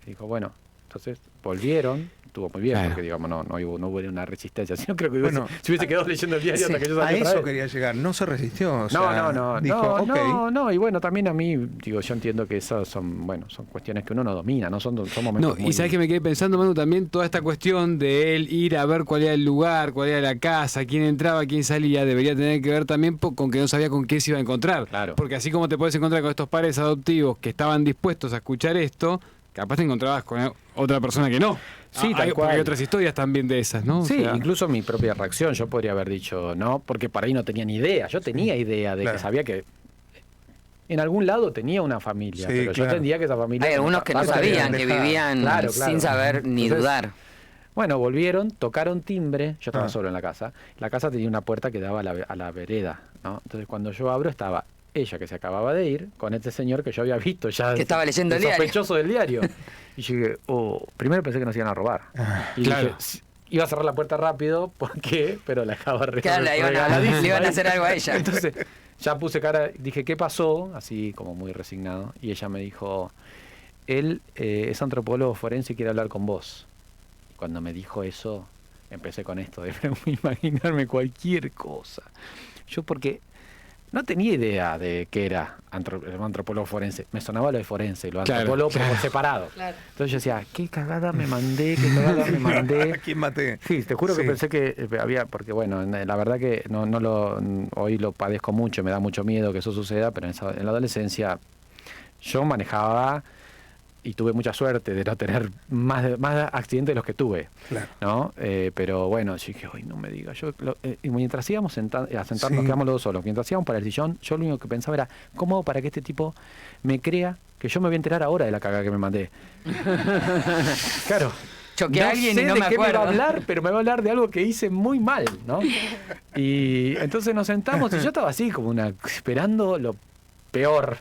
Dijo, bueno, entonces volvieron, estuvo muy bien, porque digamos no hubo una resistencia, sino creo que si hubiese quedado leyendo el diario hasta que yo salí. A eso quería llegar, no se resistió. No, y bueno, también a mí, yo entiendo que esas son cuestiones que uno no domina, no son momentos y sabes que me quedé pensando, Manu, también toda esta cuestión de él ir a ver cuál era el lugar, cuál era la casa, quién entraba, quién salía, debería tener que ver también con que no sabía con qué se iba a encontrar. Claro. Porque así como te puedes encontrar con estos padres adoptivos que estaban dispuestos a escuchar esto, capaz te encontrabas con otra persona que no. Sí, tal cual. Hay otras historias también de esas, ¿no? Sí, incluso mi propia reacción, yo podría haber dicho no, porque para ahí no tenía ni idea. Yo tenía idea de que sabía que en algún lado tenía una familia, pero yo entendía que esa familia... Hay algunos que no sabían, que vivían sin saber ni dudar. Bueno, volvieron, tocaron timbre, yo estaba solo en la casa. La casa tenía una puerta que daba a la vereda, ¿no? Entonces cuando yo abro estaba ella, que se acababa de ir, con este señor que yo había visto ya, que estaba leyendo el diario, sospechoso del diario. Y yo dije, primero pensé que nos iban a robar. Y dije, iba a cerrar la puerta rápido, ¿por qué? Pero la dejaba le iban a hacer algo a ella. Entonces ya puse cara, dije, ¿qué pasó? Así como muy resignado. Y ella me dijo, él es antropólogo forense y quiere hablar con vos. Y cuando me dijo eso, empecé con esto de imaginarme cualquier cosa. Yo porque no tenía idea de qué era antropólogo forense. Me sonaba lo de forense, lo de antropólogo, pero por separado. Claro. Entonces yo decía, qué cagada me mandé. ¿A quién maté? Sí, te juro que pensé que había, porque bueno, la verdad que hoy lo padezco mucho, me da mucho miedo que eso suceda, pero en la adolescencia yo manejaba y tuve mucha suerte de no tener más accidentes de los que tuve, ¿no? Pero bueno, yo dije, no me digas. Y mientras íbamos a sentarnos, quedamos los dos solos. Mientras íbamos para el sillón, yo lo único que pensaba era, ¿cómo hago para que este tipo me crea que yo me voy a enterar ahora de la cagada que me mandé? Claro. Choqué a alguien y no me acuerdo. Me va a hablar, pero me va a hablar de algo que hice muy mal, ¿no? Y entonces nos sentamos y yo estaba así, como esperando lo peor.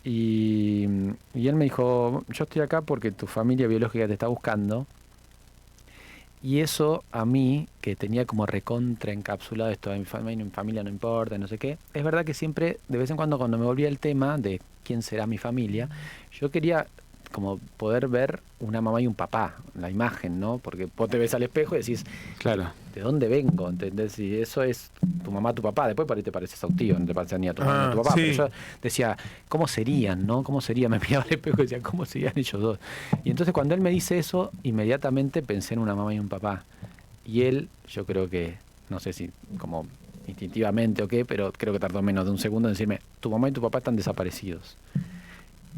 Y él me dijo, yo estoy acá porque tu familia biológica te está buscando. Y eso a mí, que tenía como recontra encapsulado esto de mi familia no importa, no sé qué, es verdad que siempre, de vez en cuando me volvía el tema de quién será mi familia, yo quería como poder ver una mamá y un papá, la imagen, ¿no? Porque vos te ves al espejo y decís, claro, ¿de dónde vengo? ¿Entendés? Y eso es tu mamá, tu papá. Después por ahí te pareces a un tío, no te pareces ni a tu mamá ni a tu papá. Sí. Pero yo decía, ¿cómo serían, no? ¿Cómo serían? Me miraba al espejo y decía, ¿cómo serían ellos dos? Y entonces cuando él me dice eso, inmediatamente pensé en una mamá y un papá. Y él, yo creo que, no sé si como instintivamente o qué, pero creo que tardó menos de un segundo en decirme, tu mamá y tu papá están desaparecidos.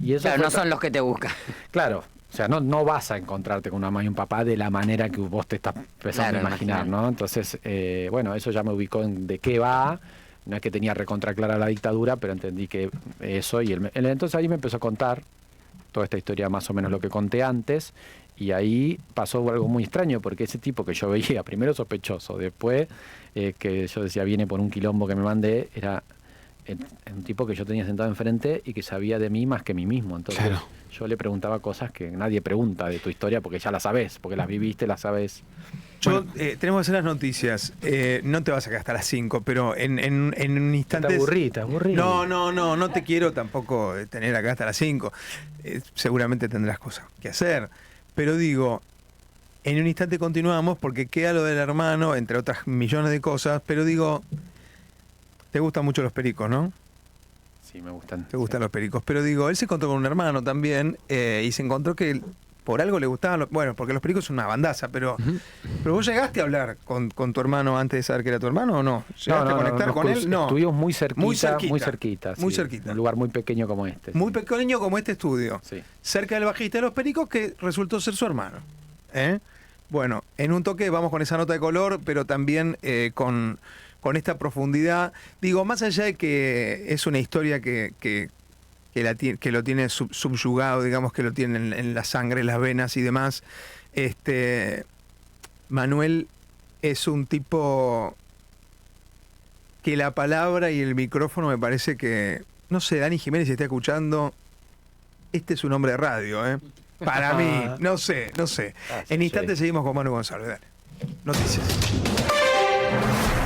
Y eso claro, no son los que te buscan. Claro, o sea, no vas a encontrarte con una mamá y un papá de la manera que vos te estás empezando a imaginar, ¿no? Entonces, bueno, eso ya me ubicó en de qué va. No es que tenía recontra clara la dictadura, pero entendí que eso. Y entonces ahí me empezó a contar toda esta historia, más o menos lo que conté antes. Y ahí pasó algo muy extraño, porque ese tipo que yo veía, primero sospechoso, después que yo decía viene por un quilombo que me mandé, era un tipo que yo tenía sentado enfrente y que sabía de mí más que mí mismo. Entonces claro, yo le preguntaba cosas que nadie pregunta de tu historia porque ya las sabes, porque las viviste, las sabes. Tenemos que hacer las noticias. No te vas a quedar hasta las 5, pero en un instante. Te aburrí. No te quiero tampoco tener acá hasta las 5. Seguramente tendrás cosas que hacer. Pero digo, en un instante continuamos porque queda lo del hermano, entre otras millones de cosas. Pero digo, te gustan mucho los pericos, ¿no? Sí, me gustan. Te gustan los pericos. Pero digo, él se encontró con un hermano también y se encontró que por algo le gustaban, bueno, porque los pericos son una bandaza, pero vos llegaste a hablar con tu hermano antes de saber que era tu hermano o no? ¿Llegaste a conectar con él? No. Estuvimos muy cerquita. Muy cerquita. Un lugar muy pequeño como este. Muy pequeño como este estudio. Sí. Cerca del bajista de los pericos que resultó ser su hermano. Bueno, en un toque vamos con esa nota de color, pero también con esta profundidad. Digo, más allá de que es una historia que lo tiene subyugado, digamos, que lo tiene en la sangre, en las venas y demás. Manuel es un tipo que la palabra y el micrófono me parece que, no sé, Dani Jiménez, si está escuchando, este es un hombre de radio, ¿eh? Para mí, no sé. En instantes seguimos con Manu González. Dale. Noticias.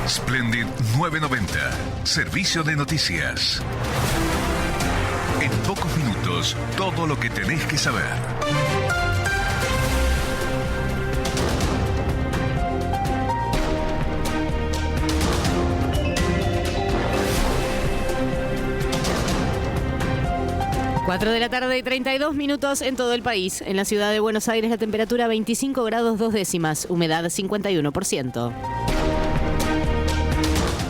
Splendid 990, servicio de noticias. En pocos minutos, todo lo que tenés que saber. Cuatro de la tarde y 32 minutos en todo el país. En la ciudad de Buenos Aires la temperatura 25 grados 2 décimas, humedad 51%.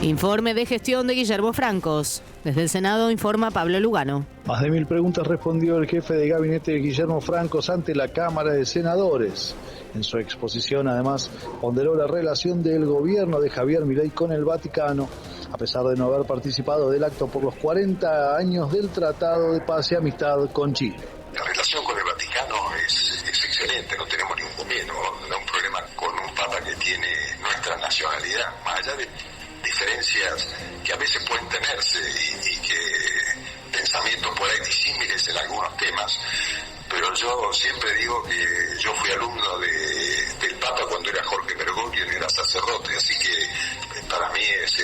Informe de gestión de Guillermo Francos. Desde el Senado informa Pablo Lugano. Más de 1000 preguntas respondió el jefe de gabinete Guillermo Francos ante la Cámara de Senadores. En su exposición, además, ponderó la relación del gobierno de Javier Milei con el Vaticano, a pesar de no haber participado del acto por los 40 años del Tratado de Paz y Amistad con Chile. La relación con el Vaticano es excelente, no tenemos ningún problema con un papa que tiene nuestra nacionalidad, más allá de diferencias que a veces pueden tenerse y que pensamientos por ahí disímiles en algunos temas, pero yo siempre digo que yo fui alumno del Papa cuando era Jorge Bergoglio y él era sacerdote, así que para mí es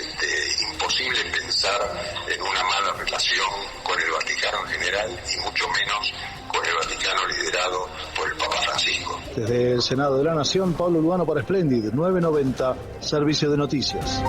imposible pensar en una mala relación con el Vaticano en general y mucho menos con el Vaticano liderado por el Papa Francisco. Desde el Senado de la Nación, Pablo Lugano para Splendid 990, Servicio de Noticias.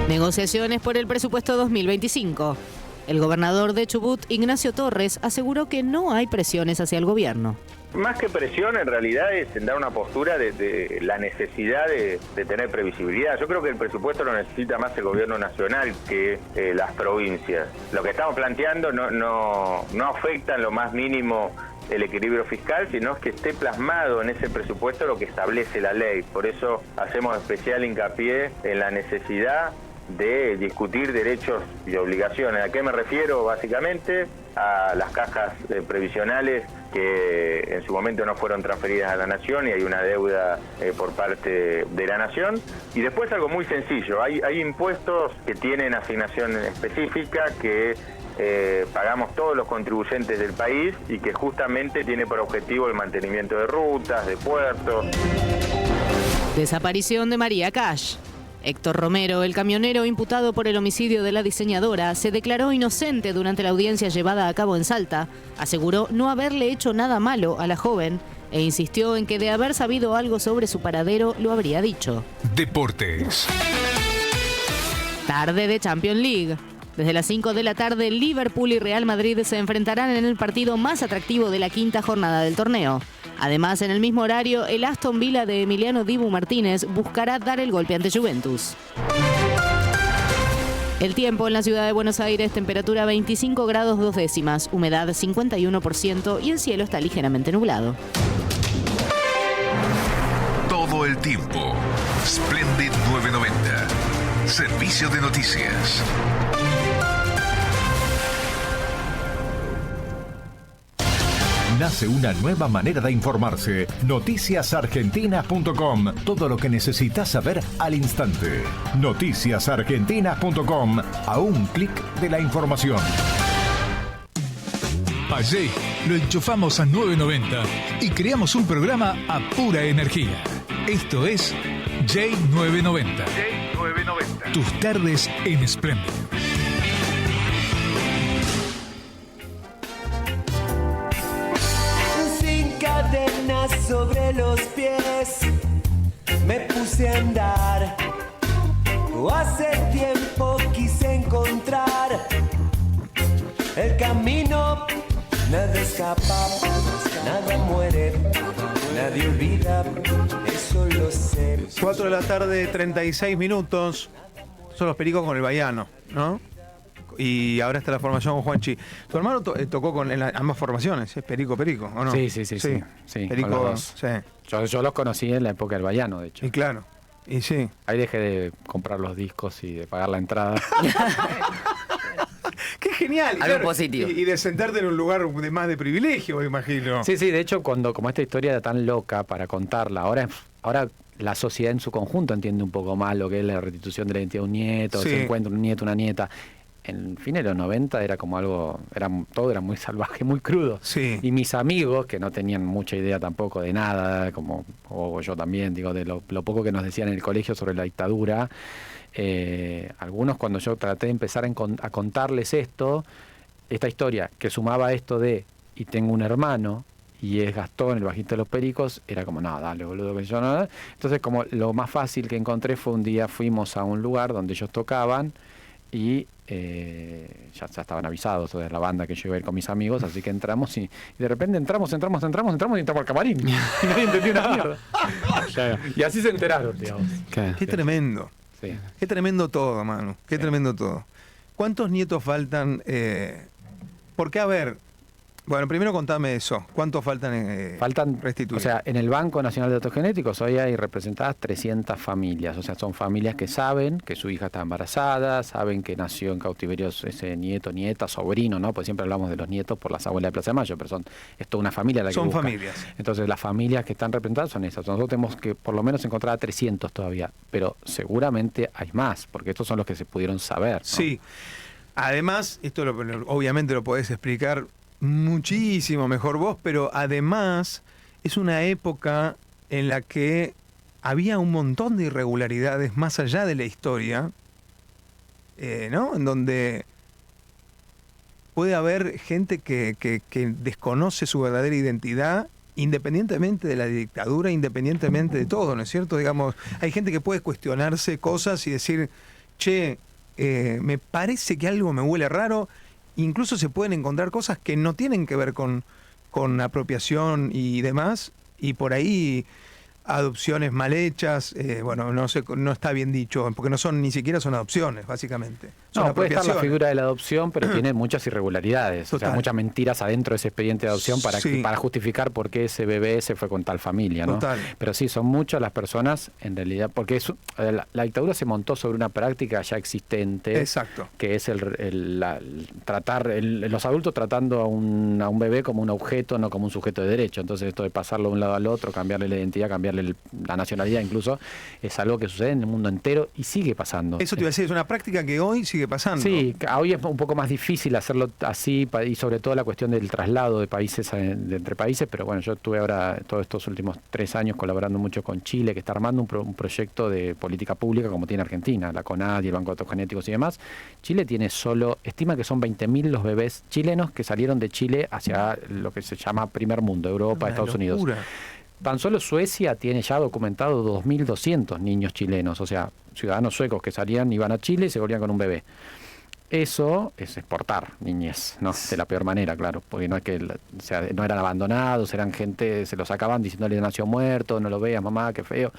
Negociaciones por el presupuesto 2025. El gobernador de Chubut, Ignacio Torres, aseguró que no hay presiones hacia el gobierno. Más que presión, en realidad es en dar una postura de la necesidad de tener previsibilidad. Yo creo que el presupuesto lo necesita más el gobierno nacional que las provincias. Lo que estamos planteando no afecta en lo más mínimo el equilibrio fiscal, sino es que esté plasmado en ese presupuesto lo que establece la ley. Por eso hacemos especial hincapié en la necesidad de discutir derechos y obligaciones. ¿A qué me refiero? Básicamente a las cajas previsionales que en su momento no fueron transferidas a la Nación y hay una deuda por parte de la Nación. Y después algo muy sencillo, hay impuestos que tienen asignación específica que pagamos todos los contribuyentes del país y que justamente tiene por objetivo el mantenimiento de rutas, de puertos. Desaparición de María Cash. Héctor Romero, el camionero imputado por el homicidio de la diseñadora, se declaró inocente durante la audiencia llevada a cabo en Salta. Aseguró no haberle hecho nada malo a la joven e insistió en que de haber sabido algo sobre su paradero lo habría dicho. Deportes. Tarde de Champions League. Desde las 5 de la tarde, Liverpool y Real Madrid se enfrentarán en el partido más atractivo de la quinta jornada del torneo. Además, en el mismo horario, el Aston Villa de Emiliano Dibu Martínez buscará dar el golpe ante Juventus. El tiempo en la ciudad de Buenos Aires, temperatura 25 grados 2 décimas, humedad 51% y el cielo está ligeramente nublado. Todo el tiempo. Splendid 990. Servicio de noticias. Nace una nueva manera de informarse. Noticiasargentinas.com. Todo lo que necesitas saber al instante. Noticiasargentinas.com. A un clic de la información. A Jay lo enchufamos a 990 y creamos un programa a pura energía. Esto es Jay 990. Jay 990. Tus tardes en Splendid. Sin cadenas sobre los pies, me puse a andar. Hace tiempo quise encontrar el camino. Nada escapa, nada muere, nadie olvida, eso lo sé. 4 de la tarde, 36 minutos. Son los Pericos con el Baiano, ¿no? Y ahora está la formación con Juanchi. Tu hermano tocó con en ambas formaciones, ¿es Perico, ¿o no? Sí. Perico, con los dos. sí. Yo los conocí en la época del Baiano, de hecho. Y claro, y sí. Ahí dejé de comprar los discos y de pagar la entrada. ¡Qué genial! Algo claro, positivo. Y de sentarte en un lugar de más de privilegio, me imagino. Sí, de hecho, como esta historia era tan loca para contarla, ahora la sociedad en su conjunto entiende un poco más lo que es la restitución de la identidad de un nieto, Sí. se encuentra un nieto, una nieta. En fin de los 90 era como algo, todo era muy salvaje, muy crudo. Sí. Y mis amigos, que no tenían mucha idea tampoco de nada, o yo también, digo, de lo poco que nos decían en el colegio sobre la dictadura, algunos cuando yo traté de empezar a contarles esta historia, que sumaba esto de, y tengo un hermano, y es Gastón, el bajista de los Pericos, era como, no, dale, boludo, que yo no. Entonces, como lo más fácil que encontré fue un día fuimos a un lugar donde ellos tocaban, y ya estaban avisados de la banda que yo iba a ir con mis amigos, así que entramos y de repente entramos y entramos al camarín y nadie entendió una mierda. Y así se enteraron, digamos. Qué tremendo. Sí. Qué tremendo todo, Manu. Qué tremendo todo. ¿Cuántos nietos faltan? Porque, a ver, bueno, primero contame eso. ¿Cuántos faltan restituir? O sea, en el Banco Nacional de Datos Genéticos hoy hay representadas 300 familias. O sea, son familias que saben que su hija está embarazada, saben que nació en cautiverio ese nieto, nieta, sobrino, ¿no? Pues siempre hablamos de los nietos por las abuelas de Plaza de Mayo, pero es toda una familia la que son busca. familias. Entonces, las familias que están representadas son esas. Nosotros tenemos que por lo menos encontrar a 300 todavía, pero seguramente hay más, porque estos son los que se pudieron saber, ¿no? Sí. Además, esto obviamente lo podés explicar muchísimo mejor vos, pero además es una época en la que había un montón de irregularidades más allá de la historia, ¿no? En donde puede haber gente que desconoce su verdadera identidad, independientemente de la dictadura, independientemente de todo, ¿no es cierto? Digamos, hay gente que puede cuestionarse cosas y decir, che, me parece que algo me huele raro. Incluso se pueden encontrar cosas que no tienen que ver con apropiación y demás, y por ahí adopciones mal hechas, bueno, no sé, no está bien dicho, porque ni siquiera son adopciones, básicamente. Son No, puede estar la figura de la adopción, pero tiene muchas irregularidades, Total. o sea, muchas mentiras adentro de ese expediente de adopción para justificar por qué ese bebé se fue con tal familia, ¿no? Total. Pero sí, son muchas las personas, en realidad, porque la dictadura se montó sobre una práctica ya existente. Exacto. Que es los adultos tratando a un bebé como un objeto, no como un sujeto de derecho. Entonces esto de pasarlo de un lado al otro, cambiarle la identidad, cambiarle sacarle la nacionalidad incluso, es algo que sucede en el mundo entero y sigue pasando. Eso te iba a decir, es una práctica que hoy sigue pasando. Sí, hoy es un poco más difícil hacerlo así y sobre todo la cuestión del traslado de países entre países, pero bueno, yo estuve ahora todos estos últimos 3 años colaborando mucho con Chile, que está armando un proyecto de política pública como tiene Argentina, la CONADI, el Banco de Datos Genéticos y demás. Chile tiene estima que son 20.000 los bebés chilenos que salieron de Chile hacia lo que se llama primer mundo, Europa, Estados Unidos. Tan solo Suecia tiene ya documentado 2.200 niños chilenos, o sea, ciudadanos suecos que iban a Chile y se volvían con un bebé. Eso es exportar niñez, ¿no? De la peor manera, claro, porque no es que no eran abandonados, eran gente, se los sacaban diciéndole nació muerto, no lo veas mamá, qué feo,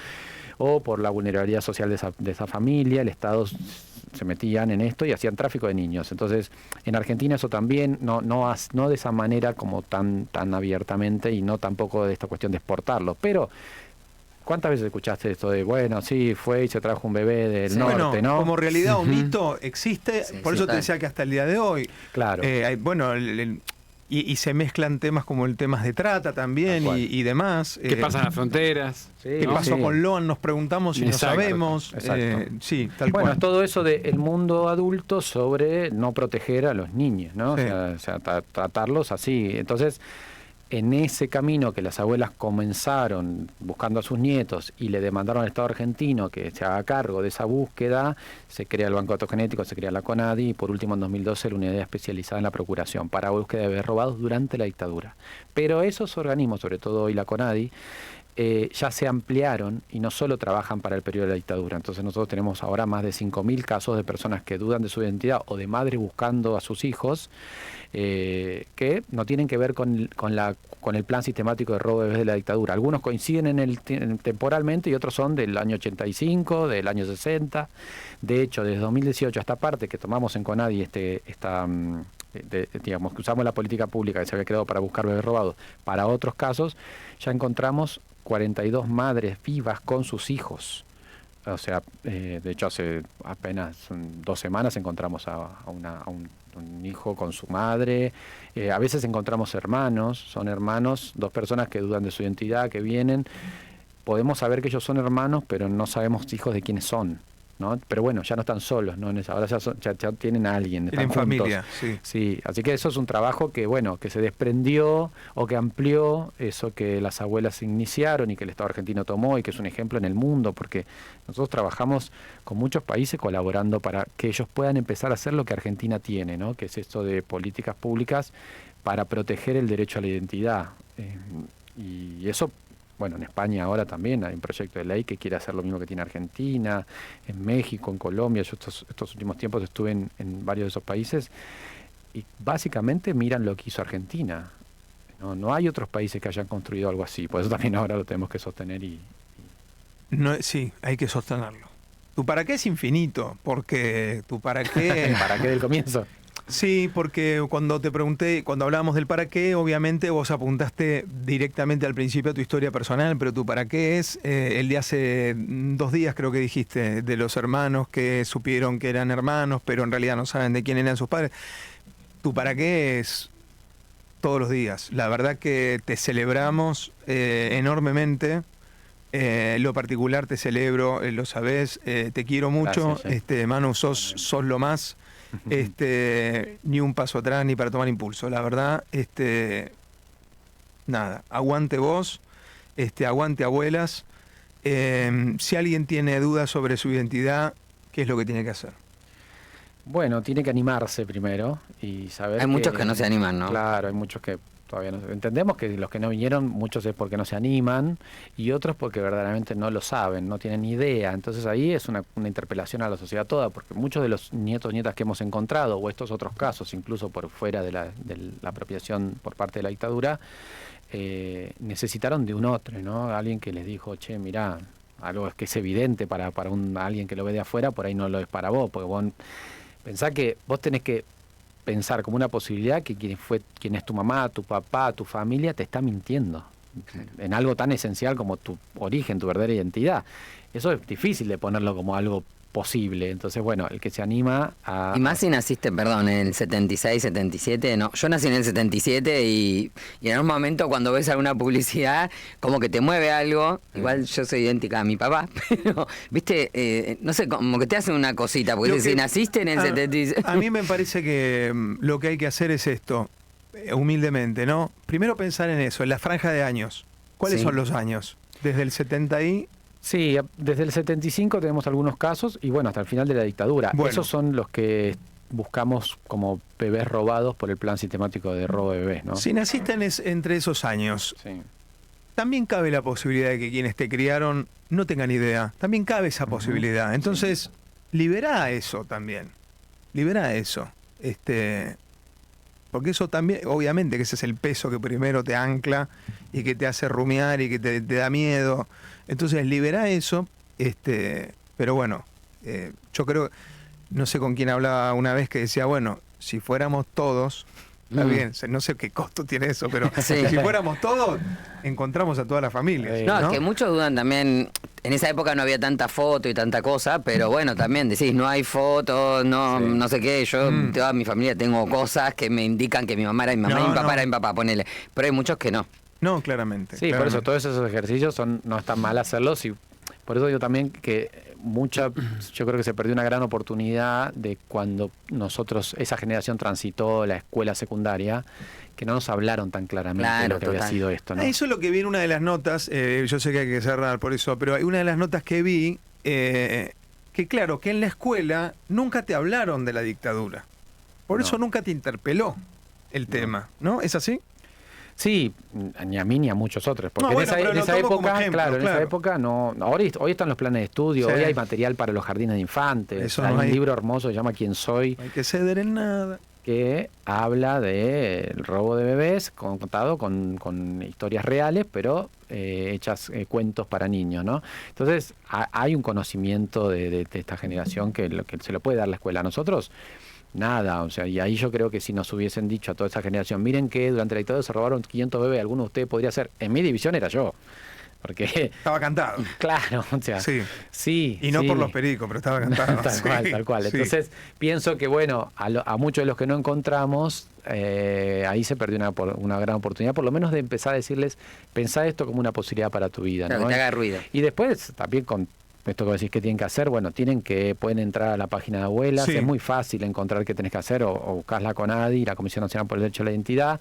o por la vulnerabilidad social de esa familia, el Estado se metían en esto y hacían tráfico de niños. Entonces, en Argentina eso también, no de esa manera como tan abiertamente y no tampoco de esta cuestión de exportarlo, pero ¿cuántas veces escuchaste esto de, bueno, sí, fue y se trajo un bebé del norte, ¿no? Como realidad o mito existe, por eso te decía que hasta el día de hoy. Claro. Bueno, y se mezclan temas como el tema de trata también y demás. ¿Qué pasa en las fronteras? ¿Qué pasó con Loan? Nos preguntamos y no sabemos. Exacto. Sí, tal cual. Bueno, todo eso del mundo adulto sobre no proteger a los niños, ¿no? Sí. O sea, tratarlos así. Entonces, en ese camino que las abuelas comenzaron buscando a sus nietos y le demandaron al Estado argentino que se haga cargo de esa búsqueda, se crea el Banco de Datos Genéticos, se crea la CONADI y por último en 2012 la unidad especializada en la procuración para búsqueda de bebés robados durante la dictadura. Pero esos organismos, sobre todo hoy la CONADI, ya se ampliaron y no solo trabajan para el periodo de la dictadura. Entonces nosotros tenemos ahora más de 5.000 casos de personas que dudan de su identidad o de madres buscando a sus hijos que no tienen que ver con el plan sistemático de robo de bebés de la dictadura. Algunos coinciden temporalmente y otros son del año 85, del año 60. De hecho, desde 2018 esta parte que tomamos en CONADI, digamos que usamos la política pública que se había creado para buscar bebés robados para otros casos, ya encontramos 42 madres vivas con sus hijos. O sea, de hecho hace apenas 2 semanas encontramos a un hijo con su madre. A veces encontramos hermanos, son hermanos, 2 personas que dudan de su identidad, que vienen. Podemos saber que ellos son hermanos, pero no sabemos hijos de quiénes son, ¿no? Pero bueno, ya no están solos, ¿no? Ahora ya tienen a alguien. Tienen familia, sí. Sí, así que eso es un trabajo que, bueno, que se desprendió o que amplió eso que las abuelas iniciaron y que el Estado argentino tomó y que es un ejemplo en el mundo, porque nosotros trabajamos con muchos países colaborando para que ellos puedan empezar a hacer lo que Argentina tiene, ¿no? Que es esto de políticas públicas para proteger el derecho a la identidad. Y eso, bueno, en España ahora también hay un proyecto de ley que quiere hacer lo mismo que tiene Argentina, en México, en Colombia. Yo estos últimos tiempos estuve en varios de esos países y básicamente miran lo que hizo Argentina. No hay otros países que hayan construido algo así, por eso también ahora lo tenemos que sostener sí, hay que sostenerlo. Tu para qué es infinito, porque tu para qué... ¿Para qué del comienzo? Sí, porque cuando te pregunté, cuando hablábamos del para qué, obviamente vos apuntaste directamente al principio a tu historia personal, pero tu para qué es el de hace 2 días, creo que dijiste, de los hermanos que supieron que eran hermanos, pero en realidad no saben de quién eran sus padres. Tu para qué es todos los días. La verdad que te celebramos enormemente. Lo particular te celebro, lo sabés, te quiero mucho. Gracias, Manu, sos lo más. Ni un paso atrás ni para tomar impulso, la verdad. Nada, aguante vos, aguante abuelas. Si alguien tiene dudas sobre su identidad, ¿qué es lo que tiene que hacer? Bueno, tiene que animarse primero y saber. Hay muchos que no se animan, ¿no? Claro, hay muchos que todavía no. Entendemos que los que no vinieron, muchos es porque no se animan y otros porque verdaderamente no lo saben, no tienen ni idea. Entonces ahí es una interpelación a la sociedad toda, porque muchos de los nietos, nietas que hemos encontrado, o estos otros casos, incluso por fuera de la apropiación por parte de la dictadura, necesitaron de un otro, ¿no? Alguien que les dijo, che, mirá, algo que es evidente para alguien que lo ve de afuera, por ahí no lo es para vos, porque vos pensá que vos tenés que pensar como una posibilidad que quien es tu mamá, tu papá, tu familia te está mintiendo en algo tan esencial como tu origen, tu verdadera identidad. Eso es difícil de ponerlo como algo posible. Entonces, bueno, el que se anima a... Y más si naciste, perdón, en el 76, 77, no, yo nací en el 77 y en un momento cuando ves alguna publicidad, como que te mueve algo, igual yo soy idéntica a mi papá, pero, viste, no sé, como que te hacen una cosita, porque si naciste en el 77... A mí me parece que lo que hay que hacer es esto, humildemente, ¿no? Primero pensar en eso, en la franja de años. ¿Cuáles son los años? Desde el 70 y... Sí, desde el 75 tenemos algunos casos y bueno, hasta el final de la dictadura. Bueno. Esos son los que buscamos como bebés robados por el plan sistemático de robo de bebés, ¿no? Si naciste entre esos años, también cabe la posibilidad de que quienes te criaron no tengan idea. También cabe esa posibilidad. Entonces, liberá eso también. Liberá eso. Porque eso también, obviamente que ese es el peso que primero te ancla y que te hace rumiar y que te da miedo. Entonces, liberá eso, pero bueno, yo creo, no sé con quién hablaba una vez que decía, bueno, si fuéramos todos, está bien, no sé qué costo tiene eso, pero si fuéramos todos, encontramos a toda la familia. No, es que muchos dudan también, en esa época no había tanta foto y tanta cosa, pero bueno, también decís, no hay fotos, no sé qué, yo, toda mi familia tengo cosas que me indican que mi mamá era mi mamá y mi papá era mi papá, ponele, pero hay muchos que no. No, claramente. Sí, por eso todos esos ejercicios no están mal hacerlos y por eso digo también que yo creo que se perdió una gran oportunidad de cuando esa generación transitó la escuela secundaria, que no nos hablaron tan claramente de lo que había sido esto, ¿no? Eso es lo que vi en una de las notas, yo sé que hay que cerrar por eso, pero hay una de las notas que vi, que claro, que en la escuela nunca te hablaron de la dictadura. Por eso nunca te interpeló el tema, ¿no? ¿Es así? Sí, ni a mí ni a muchos otros, porque en esa época, en esa época no, hoy están los planes de estudio, hoy hay material para los jardines de infantes, hay un libro hermoso que se llama ¿Quién soy? No hay que ceder en nada. Que habla del robo de bebés, contado con historias reales, pero hechas cuentos para niños, ¿no? Entonces, hay un conocimiento de esta generación que se lo puede dar la escuela. A nosotros, nada, o sea, y ahí yo creo que si nos hubiesen dicho a toda esa generación, miren que durante la dictadura se robaron 500 bebés, alguno de ustedes podría ser, en mi división era yo, porque... Estaba cantado. Claro, o sea, sí. Y no por los pericos, pero estaba cantado. Tal cual. Entonces, pienso que, bueno, a muchos de los que no encontramos, ahí se perdió una gran oportunidad, por lo menos de empezar a decirles, pensá esto como una posibilidad para tu vida, claro, ¿no? Que te haga ruido. Y después, también con esto que decís que tienen que hacer, bueno, pueden entrar a la página de abuelas, es muy fácil encontrar qué tenés que hacer, o buscás la CONADI, la Comisión Nacional por el Derecho a la Identidad,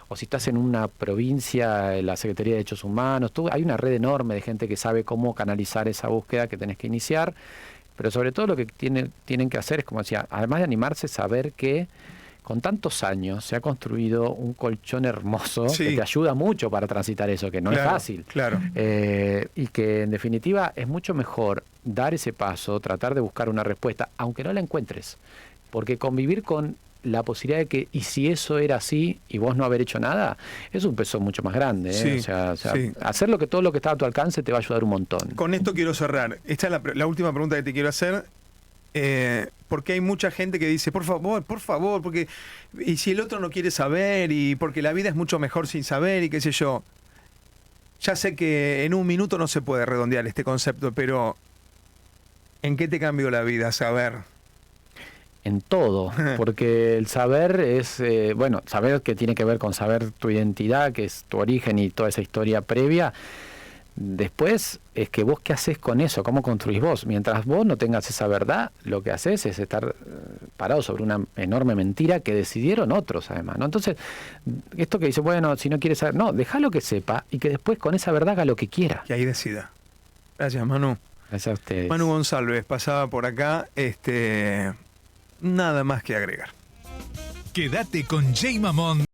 o si estás en una provincia, la Secretaría de Derechos Humanos, hay una red enorme de gente que sabe cómo canalizar esa búsqueda que tenés que iniciar, pero sobre todo lo que tienen que hacer es, como decía, además de animarse, saber que con tantos años se ha construido un colchón hermoso que te ayuda mucho para transitar eso, que no es fácil. Claro. Y que en definitiva es mucho mejor dar ese paso, tratar de buscar una respuesta, aunque no la encuentres. Porque convivir con la posibilidad de que, y si eso era así y vos no haber hecho nada, es un peso mucho más grande. O sea, hacer todo lo que está a tu alcance te va a ayudar un montón. Con esto quiero cerrar. Esta es la última pregunta que te quiero hacer. Porque hay mucha gente que dice, por favor, porque y si el otro no quiere saber, y porque la vida es mucho mejor sin saber, y qué sé yo. Ya sé que en un minuto no se puede redondear este concepto, pero ¿en qué te cambió la vida saber? En todo, porque el saber es, saber que tiene que ver con saber tu identidad, que es tu origen y toda esa historia previa. Después es que vos qué haces con eso, cómo construís vos. Mientras vos no tengas esa verdad, lo que haces es estar parado sobre una enorme mentira que decidieron otros además, ¿no? Entonces, esto que dice, bueno, si no quieres saber, no, déjalo que sepa y que después con esa verdad haga lo que quiera. Y ahí decida. Gracias, Manu. Gracias a ustedes. Manu González pasaba por acá, nada más que agregar. Quédate con Jay Mamón.